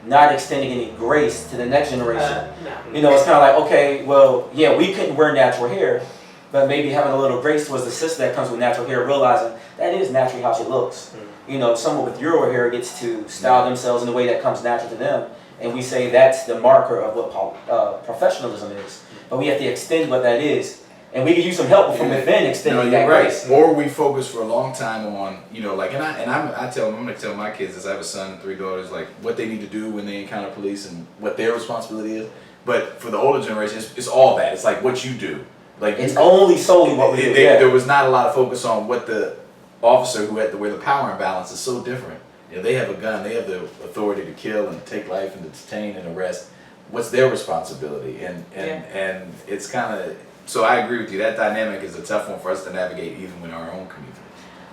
not extending any grace to the next generation. It's kind of like, okay, well, yeah, we couldn't wear natural hair, but maybe having a little grace towards the sister that comes with natural hair, realizing that is naturally how she looks. Someone with Euro hair gets to style themselves in a way that comes natural to them, and we say that's the marker of what professionalism is. But we have to extend what that is. And we can use some help from within extending that grace. Or we focus for a long time on, I'm gonna tell my kids this. I have a son and 3 daughters, like what they need to do when they encounter police and what their responsibility is. But for the older generation, it's all that. It's like what you do. Like It's only solely what we do. There was not a lot of focus on what the officer where the power imbalance is so different. They have a gun. They have the authority to kill and take life and to detain and arrest. What's their responsibility? And it's kind of. So I agree with you. That dynamic is a tough one for us to navigate, even in our own community.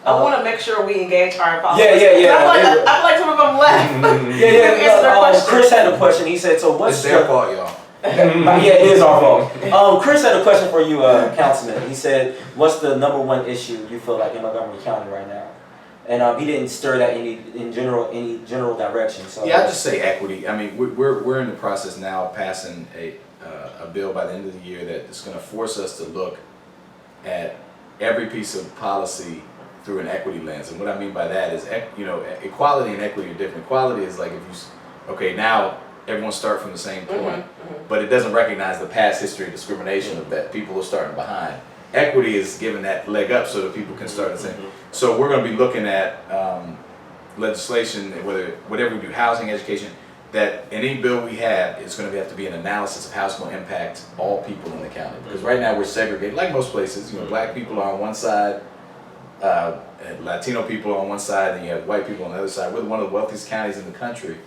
I want to make sure we engage our followers. Yeah. I feel like some of them left. Answer their question. Chris had a question. He said, "So what's It's their fault, y'all." Yeah, it is our fault. Chris had a question for you, Councilman. He said, "What's the number one issue you feel like in Montgomery County right now?" And he didn't stir that any general direction. So Yeah, I just say equity. I mean, we're in the process now of passing a bill by the end of the year that is going to force us to look at every piece of policy through an equity lens. And what I mean by that is, equality and equity are different. Equality is like now everyone start from the same point, but it doesn't recognize the past history of discrimination of that people are starting behind. Equity is giving that leg up so that people can start the same. So we're going to be looking at legislation, whatever we do, housing, education, that in any bill we have is going to have to be an analysis of how it's going to impact all people in the county. Because right now we're segregated, like most places. Black people are on one side, Latino people are on one side, and you have white people on the other side. We're one of the wealthiest counties in the country,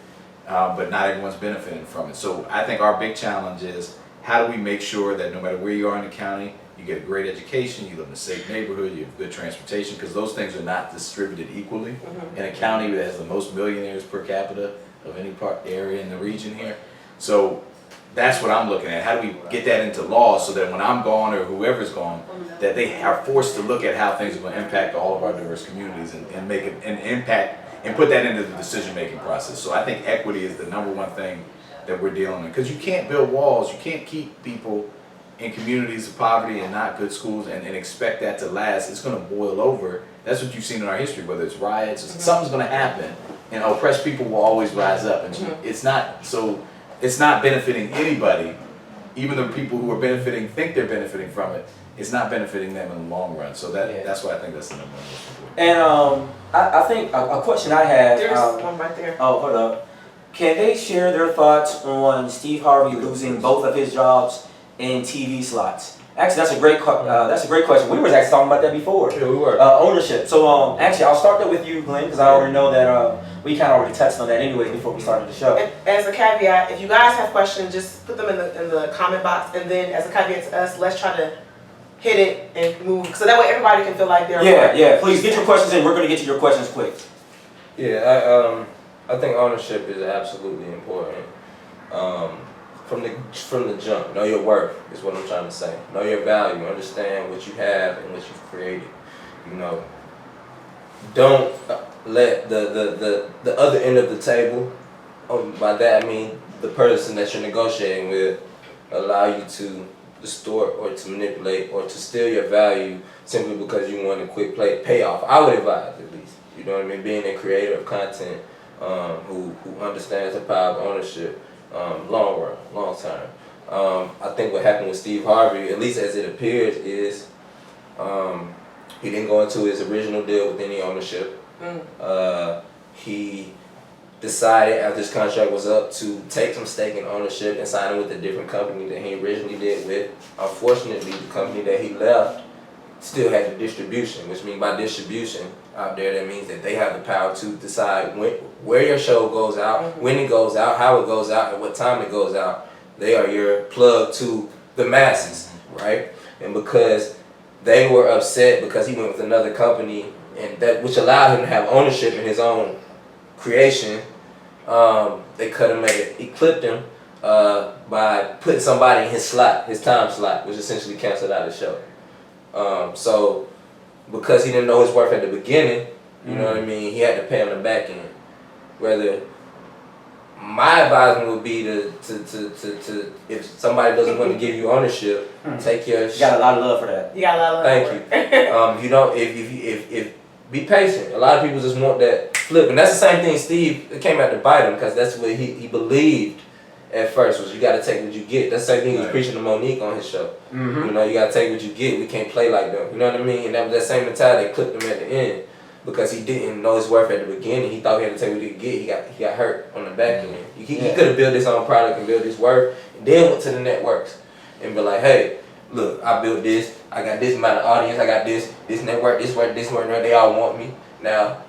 but not everyone's benefiting from it. So I think our big challenge is how do we make sure that no matter where you are in the county, you get a great education, you live in a safe neighborhood, you have good transportation, because those things are not distributed equally. In a county that has the most millionaires per capita of any area in the region here. So that's what I'm looking at. How do we get that into law so that when I'm gone or whoever's gone, that they are forced to look at how things are going to impact all of our diverse communities and make it an impact and put that into the decision-making process. So I think equity is the number one thing that we're dealing with, because you can't build walls, you can't keep people in communities of poverty and not good schools and expect that to last. It's going to boil over. That's what you've seen in our history, whether it's riots, something's going to happen, and oppressed people will always rise up. And it's not benefiting anybody, even the people who are benefiting think they're benefiting from it. It's not benefiting them in the long run. So that's why I think that's the number one issue. And I think a question I had. There's one right there. Oh, hold up. Can they share their thoughts on Steve Harvey losing both of his jobs in TV slots? Actually, that's a great question. We were actually talking about that before. Yeah, we were. Ownership. So actually, I'll start that with you, Glenn, because I already know that we kind of already touched on that anyways before we started the show. And as a caveat, if you guys have questions, just put them in the comment box, and then as a caveat to us, let's try to hit it and move, so that way everybody can feel like they're Yeah. Please get your questions in. We're going to get to your questions quick. Yeah, I think ownership is absolutely important. From the jump, know your worth is what I'm trying to say. Know your value, understand what you have and what you've created. You know, don't let the other end of the table, by that I mean the person that you're negotiating with, allow you to distort or to manipulate or to steal your value simply because you want a quick payoff. I would advise, at least, you know what I mean, being a creator of content who understands the power of ownership, long term. I think what happened with Steve Harvey, at least as it appears, is he didn't go into his original deal with any ownership. He decided after his contract was up to take some stake in ownership and sign it with a different company that he originally did with. Unfortunately, the company that he left still had the distribution, which means by distribution out there, that means that they have the power to decide where your show goes out, when it goes out, how it goes out, and what time it goes out. They are your plug to the masses, right? And because they were upset because he went with another company, and that which allowed him to have ownership in his own creation, they cut him he clipped him by putting somebody in his slot, his time slot, which essentially canceled out his show. So because he didn't know his worth at the beginning, you know what I mean, he had to pay on the back end. Whether my advisement would be to if somebody doesn't want to give you ownership, take your. You got a lot of love for that. You got a lot of love. Thank you. You know, if be patient. A lot of people just want that flip, and that's the same thing. Steve, it came out to bite him because that's what he believed at first, was you got to take what you get. That's the same thing he was preaching to Monique on his show. You know, you got to take what you get. We can't play like them. You know what I mean? And that was that same mentality that clipped him at the end because he didn't know his worth at the beginning. He thought he had to take what he could get. He got hurt on the back end. He could have built his own product and built his worth, and then went to the networks and be like, hey, look, I built this. I got this amount of audience. I got this network, this work. They all want me. Now,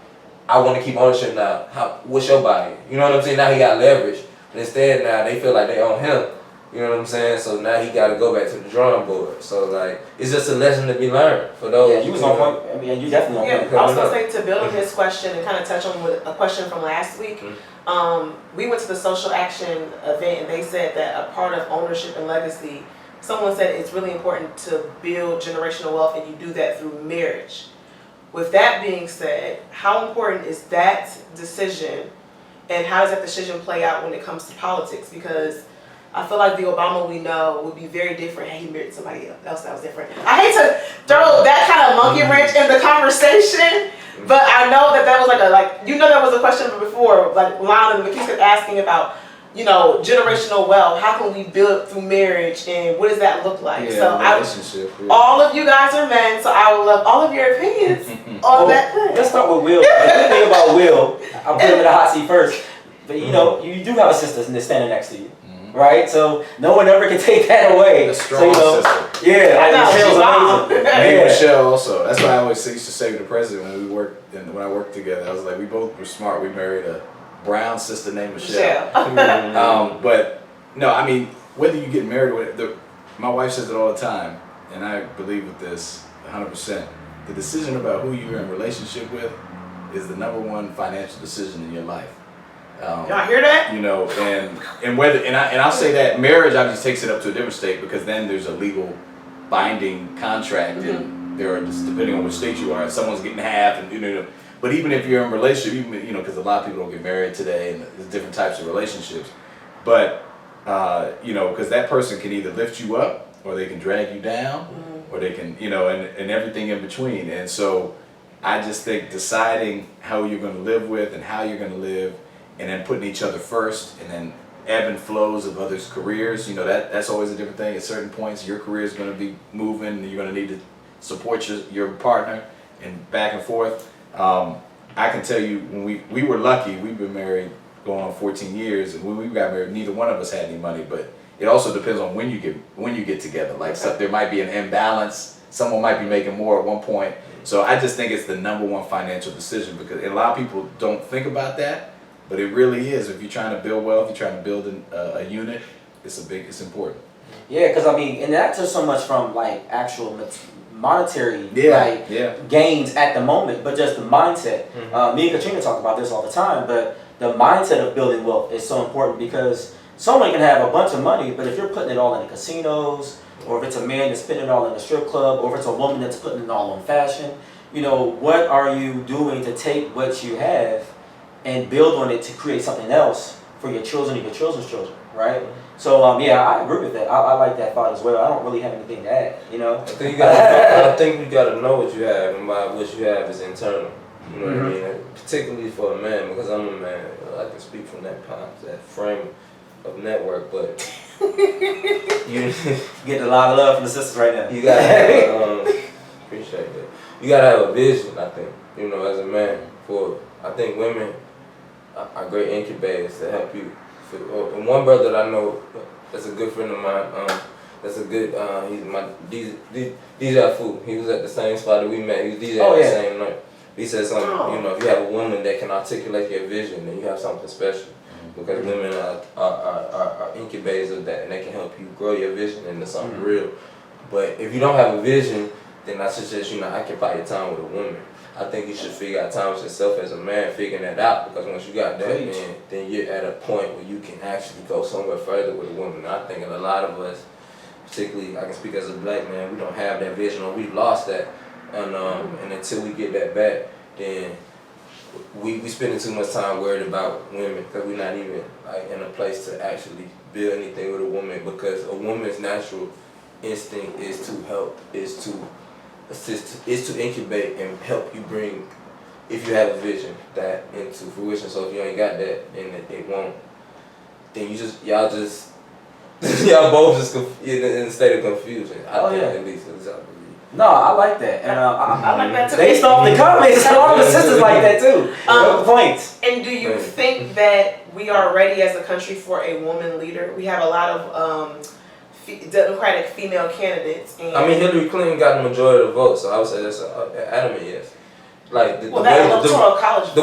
I want to keep ownership now. What's your body? You know what I'm saying? Now he got leverage. But instead, now they feel like they own him. You know what I'm saying? So now he got to go back to the drawing board. So, like, it's just a lesson to be learned for those. Yeah, you was on point. I mean, you definitely on point. I was going to say, to build on his question and kind of touch on with a question from last week, we went to the social action event and they said that a part of ownership and legacy, someone said it's really important to build generational wealth, and you do that through marriage. With that being said, how important is that decision, and how does that decision play out when it comes to politics? Because I feel like the Obama we know would be very different had he married somebody else that was different. I hate to throw that kind of monkey wrench in the conversation, but I know that was that was a question before, like Lana and McKee kept asking about, you know, generational wealth. How can we build through marriage, and what does that look like? Yeah, so all of you guys are men, so I would love all of your opinions on that thing. Let's start with Will. The good thing about Will, I'll put him in the hot seat first, but you know, you do have a sister standing next to you. Right, so no one ever can take that away. A strong sister. Yeah, I know, Michelle's amazing. Me and Michelle also. That's why I always used to say to the president when I worked together. I was like, we both were smart. We married a brown sister named Michelle. But no, I mean, whether you get married, my wife says it all the time, and I believe with this 100%. The decision about who you're in relationship with is the #1 financial decision in your life. Y'all hear that? You know, and whether and I'll say that marriage obviously takes it up to a different state because then there's a legal binding contract and there are just depending on which state you are, someone's getting half and you know. But even if you're in a relationship, even you know, because a lot of people don't get married today and there's different types of relationships, but you know, because that person can either lift you up or they can drag you down or they can you know and everything in between. And so I just think deciding how you're going to live with and how you're going to live. And then putting each other first, and then ebb and flows of others' careers. You know that's always a different thing. At certain points, your career is going to be moving, and you're going to need to support your partner, and back and forth. I can tell you when we were lucky. We've been married going on 14 years, and when we got married, neither one of us had any money. But it also depends on when you get together. Like so, there might be an imbalance. Someone might be making more at one point. So I just think it's the number one financial decision because a lot of people don't think about that. But it really is. If you're trying to build wealth, you're trying to build a unit. It's important. Yeah, because I mean, and that's just so much from like actual monetary gains at the moment, but just the mindset. Me and Katrina talk about this all the time, but the mindset of building wealth is so important because someone can have a bunch of money, but if you're putting it all in the casinos, or if it's a man that's spending it all in a strip club, or if it's a woman that's putting it all on fashion, you know, what are you doing to take what you have and build on it to create something else for your children and your children's children, right? So yeah, I agree with that. I like that thought as well. I don't really have anything to add, you know. I think you gotta know what you have, and by what you have is internal. You know what I mean? And particularly for a man, because I'm a man, I can speak from that frame of network, but you getting a lot of love from the sisters right now. You gotta have, appreciate that. You gotta have a vision. I think you know, as a man, I think women are great incubators to help you. And one brother that I know, that's a good friend of mine. That's a good. He's my DJ Fu. He was at the same spot that we met. He was DJ at the same night. He said something. You know, if you have a woman that can articulate your vision, then you have something special. Because women are incubators of that, and they can help you grow your vision into something real. But if you don't have a vision, then I suggest you occupy your time with a woman. I think you should figure out time with yourself as a man, figuring that out, because once you got that, then you're at a point where you can actually go somewhere further with a woman. And I think a lot of us, particularly, I can speak as a black man, we don't have that vision, or we've lost that. And until we get that back, then we spending too much time worried about women, because we're not even like in a place to actually build anything with a woman, because a woman's natural instinct is to help, is to assist, is to incubate and help you bring, if you have a vision, that into fruition. So if you ain't got that, then it won't. Then y'all both just in a state of confusion. I think at least that's how I believe. No, I like that, and I like that too. Based off the comments, a lot of the sisters like that too. Points. And do you think that we are ready as a country for a woman leader? We have a lot of Democratic female candidates. And I mean, Hillary Clinton got the majority of the votes, so I would say that's an adamant yes. Like the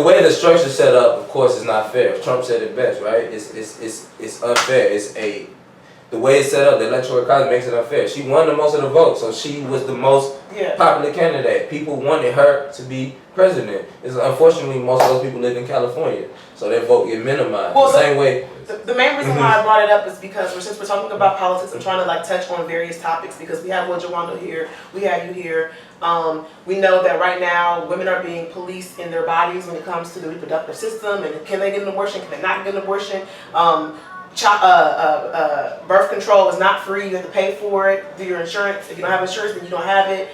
way the structure set up, of course, is not fair. Trump said it best, right? It's unfair. The way it's set up, the electoral college makes it unfair. She won the most of the votes, so she was the most popular candidate. People wanted her to be president. Unfortunately, most of those people live in California, so their vote get minimized. Well, the same way. The main reason why I brought it up is because since we're talking about politics, I'm trying to touch on various topics, because we have Jawando here, we have you here. We know that right now women are being policed in their bodies when it comes to the reproductive system, and can they get an abortion, can they not get an abortion? Birth control is not free. You have to pay for it through your insurance. If you don't have insurance, then you don't have it.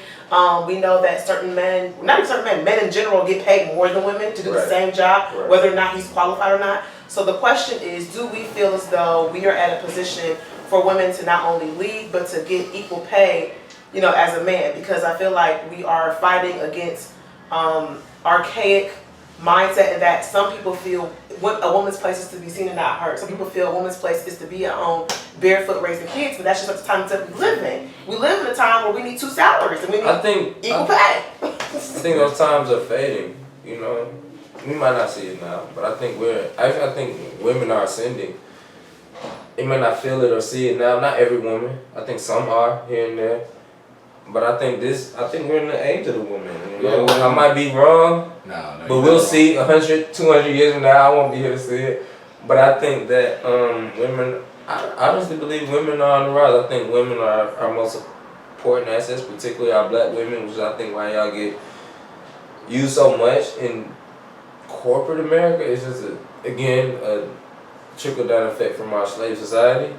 We know that certain men, not even certain men, men in general get paid more than women to do the same job, whether or not he's qualified or not. So the question is, do we feel as though we are at a position for women to not only lead, but to get equal pay, as a man? Because I feel like we are fighting against archaic mindset, and that some people feel a woman's place is to be seen and not heard. Some people feel a woman's place is to be at home barefoot raising kids, but that's just the time that we live in. We live in a time where we need 2 salaries and we need equal pay. I think those times are fading. We might not see it now, but I think women are ascending. They may not feel it or see it now. Not every woman. I think some are here and there. But I think we're in the age of the woman. I might be wrong, but we'll see 100, 200 years from now. I won't be here to see it. But I think that women, I honestly believe women are on the rise. I think women are our most important assets, particularly our black women, which is I think why y'all get used so much in corporate America. It's just, again, a trickle-down effect from our slave society.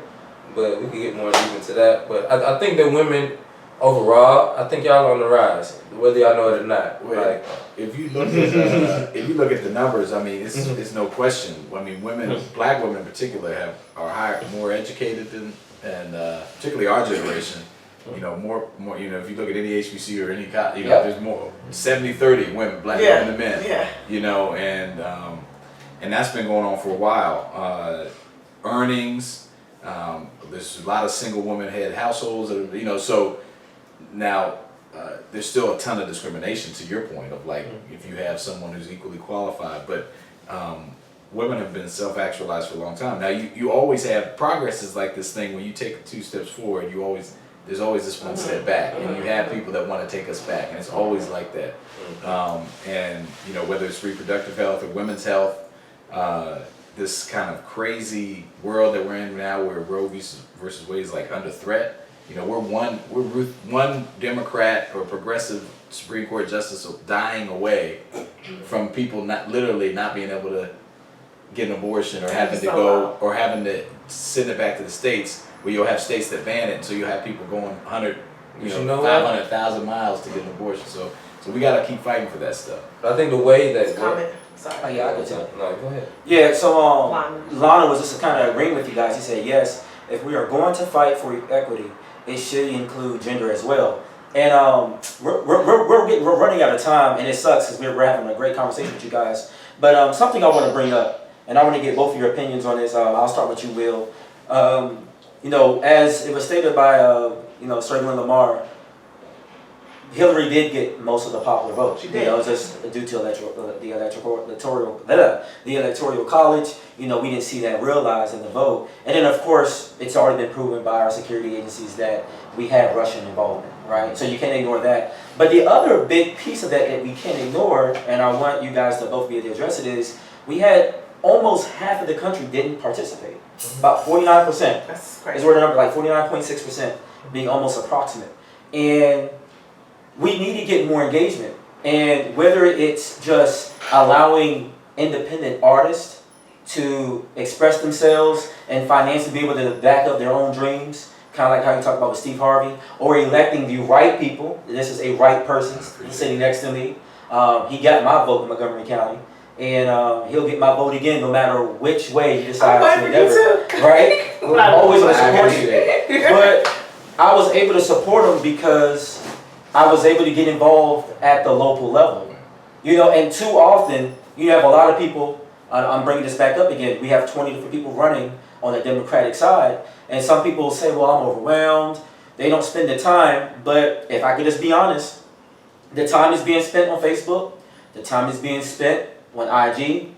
But we can get more deep into that. But I think that women, overall, I think y'all on the rise, whether y'all know it or not. Well, Like, if you look at the numbers, I mean, it's no question. I mean, women, black women in particular, are higher, more educated than, and particularly our generation. You know, more. You know, if you look at any HBC or any, there's more 70-30 women, black women than men. Yeah. You know, and that's been going on for a while. Earnings, there's a lot of single woman head households. You know, so now. There's still a ton of discrimination, to your point of like if you have someone who's equally qualified, but women have been self-actualized for a long time. Now you always have progress is like this thing when you take 2 steps forward, there's always this 1 step back, and you have people that want to take us back, and it's always like that. And you know, whether it's reproductive health or women's health, this kind of crazy world that we're in now, where Roe versus Wade is like under threat. You know, we're one Democrat or progressive Supreme Court justice dying away from people not being able to get an abortion or having to go or having to send it back to the states, where you'll have states that ban it, so you'll have people going 500,000 miles to get an abortion. So we got to keep fighting for that stuff. I think the way that Comment. Sorry. Oh, yeah, I can tell. No, go ahead. Yeah, so Lana was just kind of agreeing with you guys. He said, yes, if we are going to fight for equity, it should include gender as well. And we're running out of time, and it sucks because we're having a great conversation with you guys. But something I want to bring up, and I want to get both of your opinions on this. I'll start with you, Will. You know, as it was stated by Sir Glenn Lamar, Hillary did get most of the popular vote. She did. You know, just due to the electoral college. You know, we didn't see that realized in the vote. And then, of course, it's already been proven by our security agencies that we had Russian involvement, right? So you can't ignore that. But the other big piece of that we can't ignore, and I want you guys to both be able to address it, is we had almost half of the country didn't participate. About 49%. That's crazy. Is where the number, like 49.6% being almost approximate. And we need to get more engagement. And whether it's just allowing independent artists to express themselves and financially be able to back up their own dreams, kind of like how you talked about with Steve Harvey, or electing the right people. This is a right person sitting next to me. He got my vote in Montgomery County, and he'll get my vote again no matter which way he decides to endeavor. Right? I'm always going to support you. But I was able to support him because I was able to get involved at the local level. You know, and too often, you have a lot of people, I'm bringing this back up again, we have 20 different people running on the Democratic side, and some people say, well, I'm overwhelmed, they don't spend the time, but if I could just be honest, the time is being spent on Facebook, the time is being spent on IG,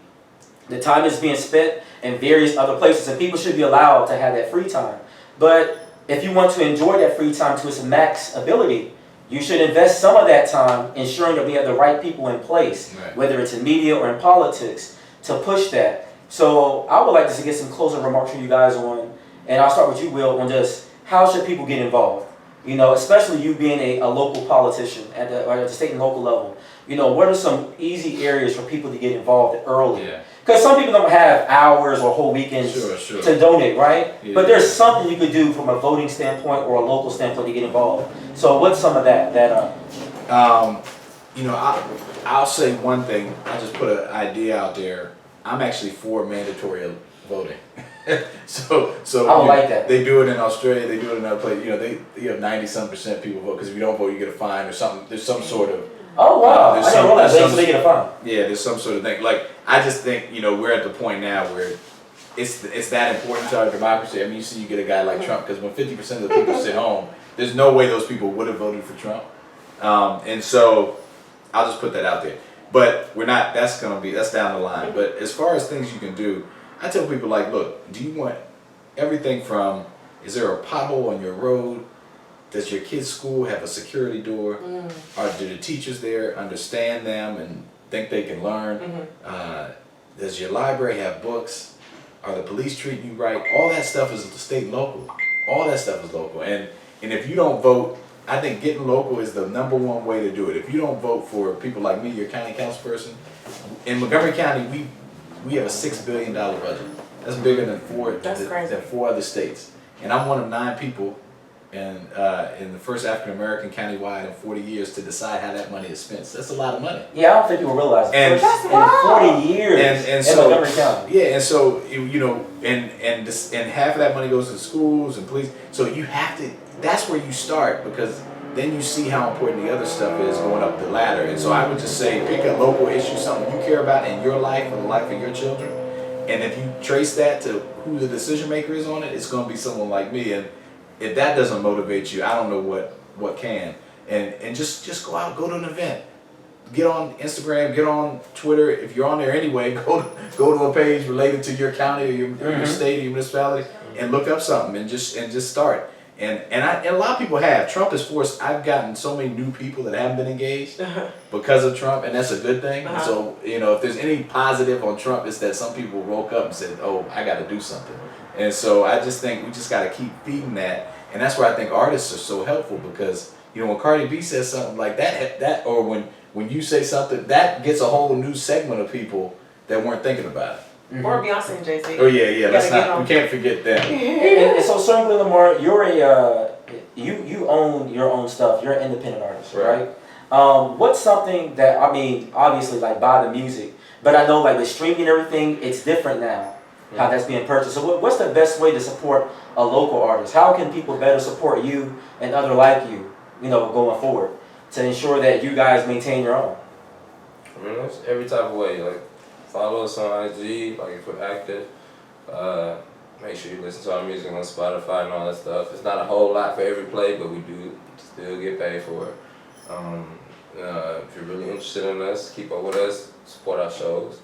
the time is being spent in various other places, and people should be allowed to have that free time. But if you want to enjoy that free time to its max ability, you should invest some of that time ensuring that we have the right people in place, whether it's in media or in politics, to push that. So I would like to get some closing remarks from you guys on, and I'll start with you, Will, on just how should people get involved? You know, especially you being a local politician at the state and local level. You know, what are some easy areas for people to get involved early? Because some people don't have hours or whole weekends to donate, right? But there's something you could do from a voting standpoint or a local standpoint to get involved. So what's some of that? You know, I'll say one thing. I just put an idea out there. I'm actually for mandatory voting. so I would like that. They do it in Australia. They do it in other places. You know, you have 90-some% people vote because if you don't vote, you get a fine or something. There's some sort of. Oh wow! I didn't realize that. So they get a fine. Yeah, there's some sort of thing. Like I just think we're at the point now where it's that important to our democracy. I mean, you get a guy like Trump because when 50% of the people sit home, there's no way those people would have voted for Trump. And so I'll just put that out there. But we're not. That's down the line. But as far as things you can do, I tell people like, look, do you want everything from? Is there a pothole on your road? Does your kid's school have a security door? Or do the teachers there understand them and think they can learn? Does your library have books? Are the police treating you right? All that stuff is state and local. All that stuff is local. And if you don't vote, I think getting local is the #1 way to do it. If you don't vote for people like me, your county council person, in Montgomery County, we have a $6 billion budget. That's bigger than four other states. And I'm one of 9 people in the first African American countywide in 40 years to decide how that money is spent. So that's a lot of money. Yeah, I don't think people realize And- in That's wild. 40 years And in so Montgomery County. yeah, and so and half of that money goes to schools and police. So you have to. That's where you start, because then you see how important the other stuff is going up the ladder. And so I would just say, pick a local issue, something you care about in your life or the life of your children. And if you trace that to who the decision maker is on it, it's going to be someone like me. And if that doesn't motivate you, I don't know what can. And just go out, go to an event. Get on Instagram, get on Twitter. If you're on there anyway, go to a page related to your county or your state or your municipality and look up something and just start. And a lot of people have. Trump has forced. I've gotten so many new people that haven't been engaged because of Trump, and that's a good thing. So if there's any positive on Trump, it's that some people woke up and said, "Oh, I got to do something." And so I just think we just got to keep feeding that, and that's where I think artists are so helpful, because when Cardi B says something like that, or when you say something, that gets a whole new segment of people that weren't thinking about it. Or Beyonce and Jay-Z. Oh yeah. Let's not. We can't forget them. And so, Sir Glenn Lamar, you're you own your own stuff. You're an independent artist, right? What's something that, I mean, obviously, like, buy the music, but I know, like, with streaming and everything, it's different now, how that's being purchased. So what's the best way to support a local artist? How can people better support you and other like you, going forward, to ensure that you guys maintain your own? I mean, that's every type of way. Like, follow us on IG, like, if we're active. Make sure you listen to our music on Spotify and all that stuff. It's not a whole lot for every play, but we do still get paid for it. If you're really interested in us, keep up with us, support our shows.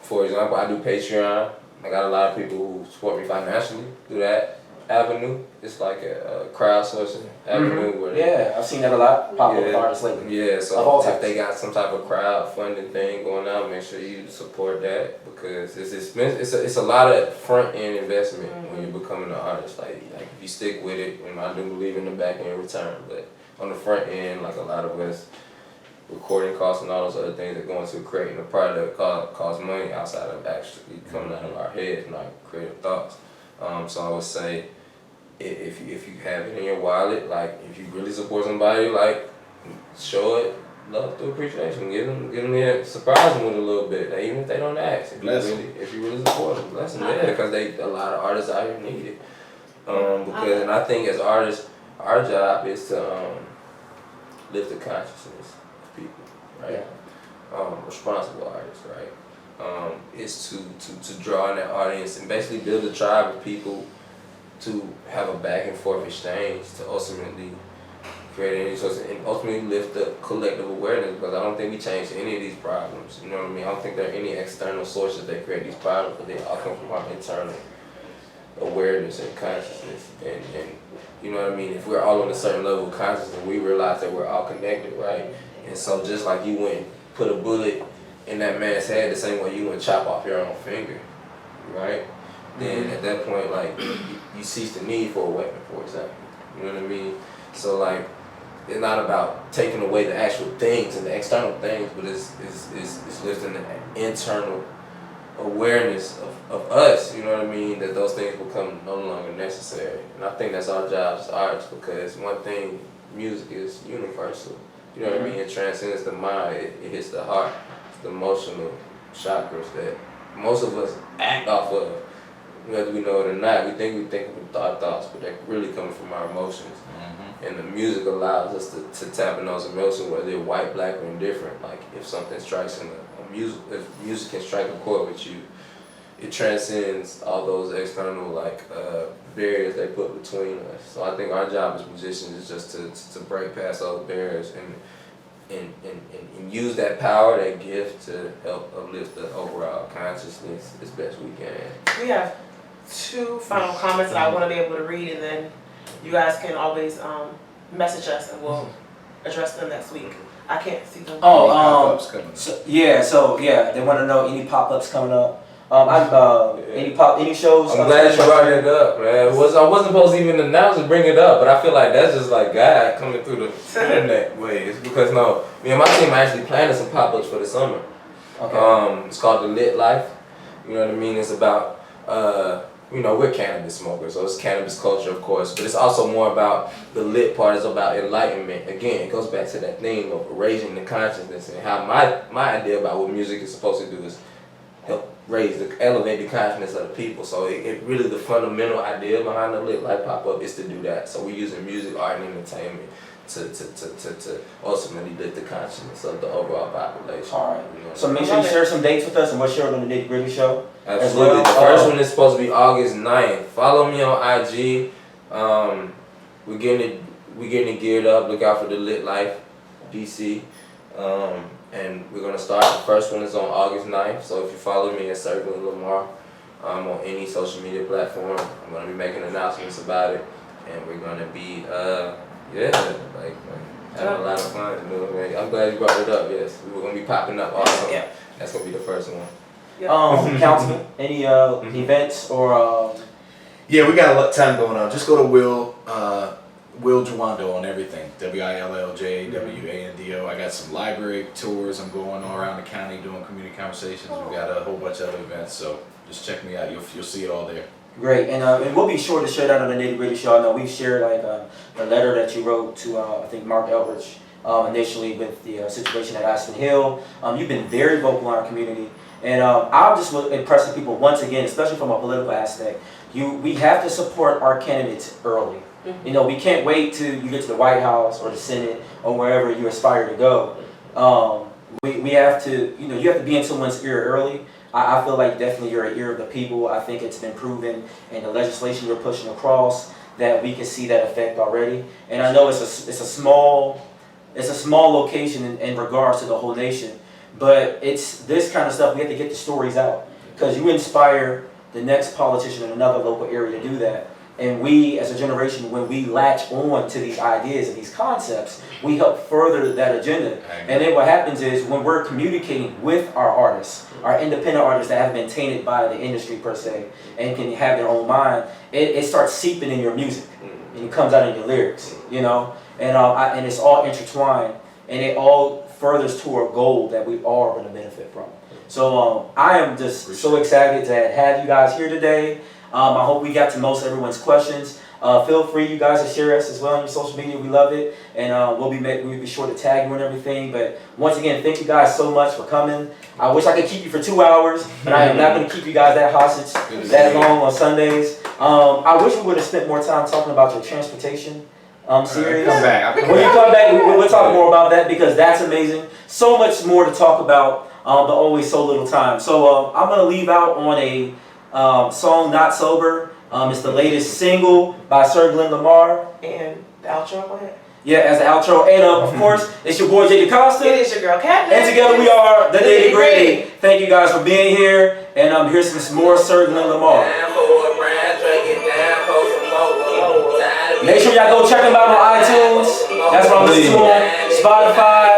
For example, I do Patreon. I got a lot of people who support me financially through that avenue. It's like a crowdsourcing avenue. Where Yeah, I've seen that a lot pop up with artists lately. Yeah, Of so all if types. they got some type of crowdfunding thing going on, make sure you support that, because it's a lot of front end investment when you're becoming an artist. Like if you stick with it, and I do believe in the back end return, but on the front end, like a lot of us, recording costs and all those other things that go into creating a product cost money outside of actually coming out of our heads and our creative thoughts. So I would say, if you have it in your wallet, like, if you really support somebody, like, show it love through appreciation. Give them there, surprise them with a little bit, even if they don't ask. If you really support them, bless them. Yeah, because a lot of artists out here need it. And I think as artists, our job is to lift the consciousness of people, right? Responsible artists, right? Is to draw in that audience and basically build a tribe of people to have a back and forth exchange to ultimately create any source and ultimately lift the collective awareness, because I don't think we change any of these problems. You know what I mean? I don't think there are any external sources that create these problems, but they all come from our internal awareness and consciousness. And you know what I mean? If we're all on a certain level of consciousness, we realize that we're all connected, right? And so just like you wouldn't put a bullet in that man's head the same way you wouldn't chop off your own finger, right? Then at that point, like, you cease the need for a weapon, for example. You know what I mean? So, like, it's not about taking away the actual things and the external things, but it's lifting the internal awareness of us, you know what I mean, that those things become no longer necessary. And I think that's our job as artists, because one thing, music is universal. You know what I mean? It transcends the mind, it hits the heart, it's the emotional chakras that most of us act off of, whether we know it or not. We think with our thoughts, but they're really coming from our emotions. And the music allows us to tap in those emotions, whether they're white, black, or indifferent. Like, if something strikes in if music can strike a chord with you, it transcends all those external, like, barriers they put between us. So I think our job as musicians is just to break past those barriers and use that power, that gift, to help uplift the overall consciousness as best we can. We have 2 final comments that I want to be able to read, and then you guys can always message us and we'll address them next week. I can't see them. They want to know any pop-ups coming up. Any shows? I'm glad you brought it up, man. I wasn't supposed to even announce and bring it up, but I feel like that's just like God coming through the internet ways. Because me and my team are actually planning some pop-ups for the summer. Okay. It's called The Lit Life. You know what I mean? It's about we're cannabis smokers, so it's cannabis culture, of course, but it's also more about the lit part. Is about enlightenment. Again, it goes back to that theme of raising the consciousness, and how my idea about what music is supposed to do is help elevate the consciousness of the people. So it really, the fundamental idea behind the Lit Life pop-up is to do that. So we're using music, art, and entertainment to ultimately lift the consciousness of the overall population. All right. You know? So make sure you share some dates with us, and we'll share it on the Nitty Gritty show. Absolutely. As well. The first one is supposed to be August 9th. Follow me on IG. We're getting it geared up. Look out for the Lit Life DC. And we're gonna start. The first one is on August 9th. So if you follow me at Glenn Lamar on any social media platform, I'm gonna be making announcements about it, and we're gonna be having a lot of fun. You know what I mean? I'm glad you brought it up. Yes, we're gonna be popping up also. Yeah. That's gonna be the first one. Councilman, any events or? Yeah, we got a lot of time going on. Just go to Will Jawando on everything. WILLJWANDO. I got some library tours. I'm going all around the county doing community conversations. We got a whole bunch of other events. So just check me out. You'll see it all there. Great, and we'll be sure to share that on the Nitty Gritty show. I know we've shared the letter that you wrote to I think Mark Elbridge initially with the situation at Aspen Hill. You've been very vocal in our community, and I'm just impressing people once again, especially from a political aspect. We have to support our candidates early. You know, we can't wait till you get to the White House or the Senate or wherever you aspire to go. We have to, you have to be in someone's ear early. I feel like definitely you're an ear of the people. I think it's been proven in the legislation you're pushing across that we can see that effect already. And I know it's a small location in regards to the whole nation, but it's this kind of stuff. We have to get the stories out because you inspire the next politician in another local area to do that. And we, as a generation, when we latch on to these ideas and these concepts, we help further that agenda. And then what happens is when we're communicating with our artists, our independent artists that have been tainted by the industry per se, and can have their own mind, it starts seeping in your music, and it comes out in your lyrics, and it's all intertwined, and it all furthers toward a goal that we all are going to benefit from. So I am just so excited to have you guys here today. I hope we got to most everyone's questions. Feel free, you guys, to share us as well on your social media. We love it, and we'll be sure to tag you and everything. But once again, thank you guys so much for coming. I wish I could keep you for 2 hours, but I am not going to keep you guys that hostage that long on Sundays. I wish we would have spent more time talking about your transportation series. Come back. When you come back, we'll talk more about that because that's amazing. So much more to talk about, but always so little time. So I'm going to leave out on a song, Not Sober. It's the latest single by Sir Glenn Lamar. And the outro, go ahead. Yeah, as the outro. And of course, it's your boy J. DaCosta. It is your girl, Cat. And together we are the Nitty Gritty. Thank you guys for being here. And here's some more Sir Glenn Lamar. Make sure y'all go check him out on iTunes. That's what I'm listening to on Spotify,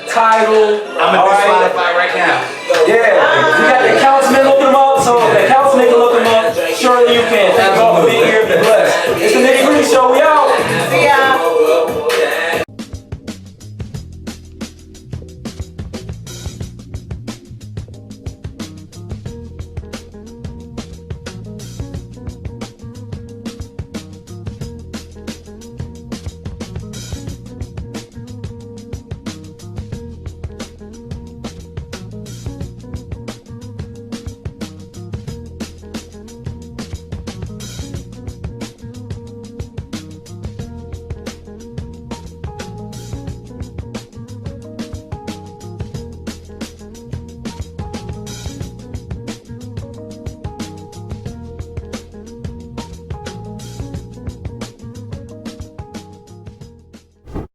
Tidal. I'm at Spotify right now. Yeah, we got the Councilman, look him up. So if the Councilman can look him up, surely you can.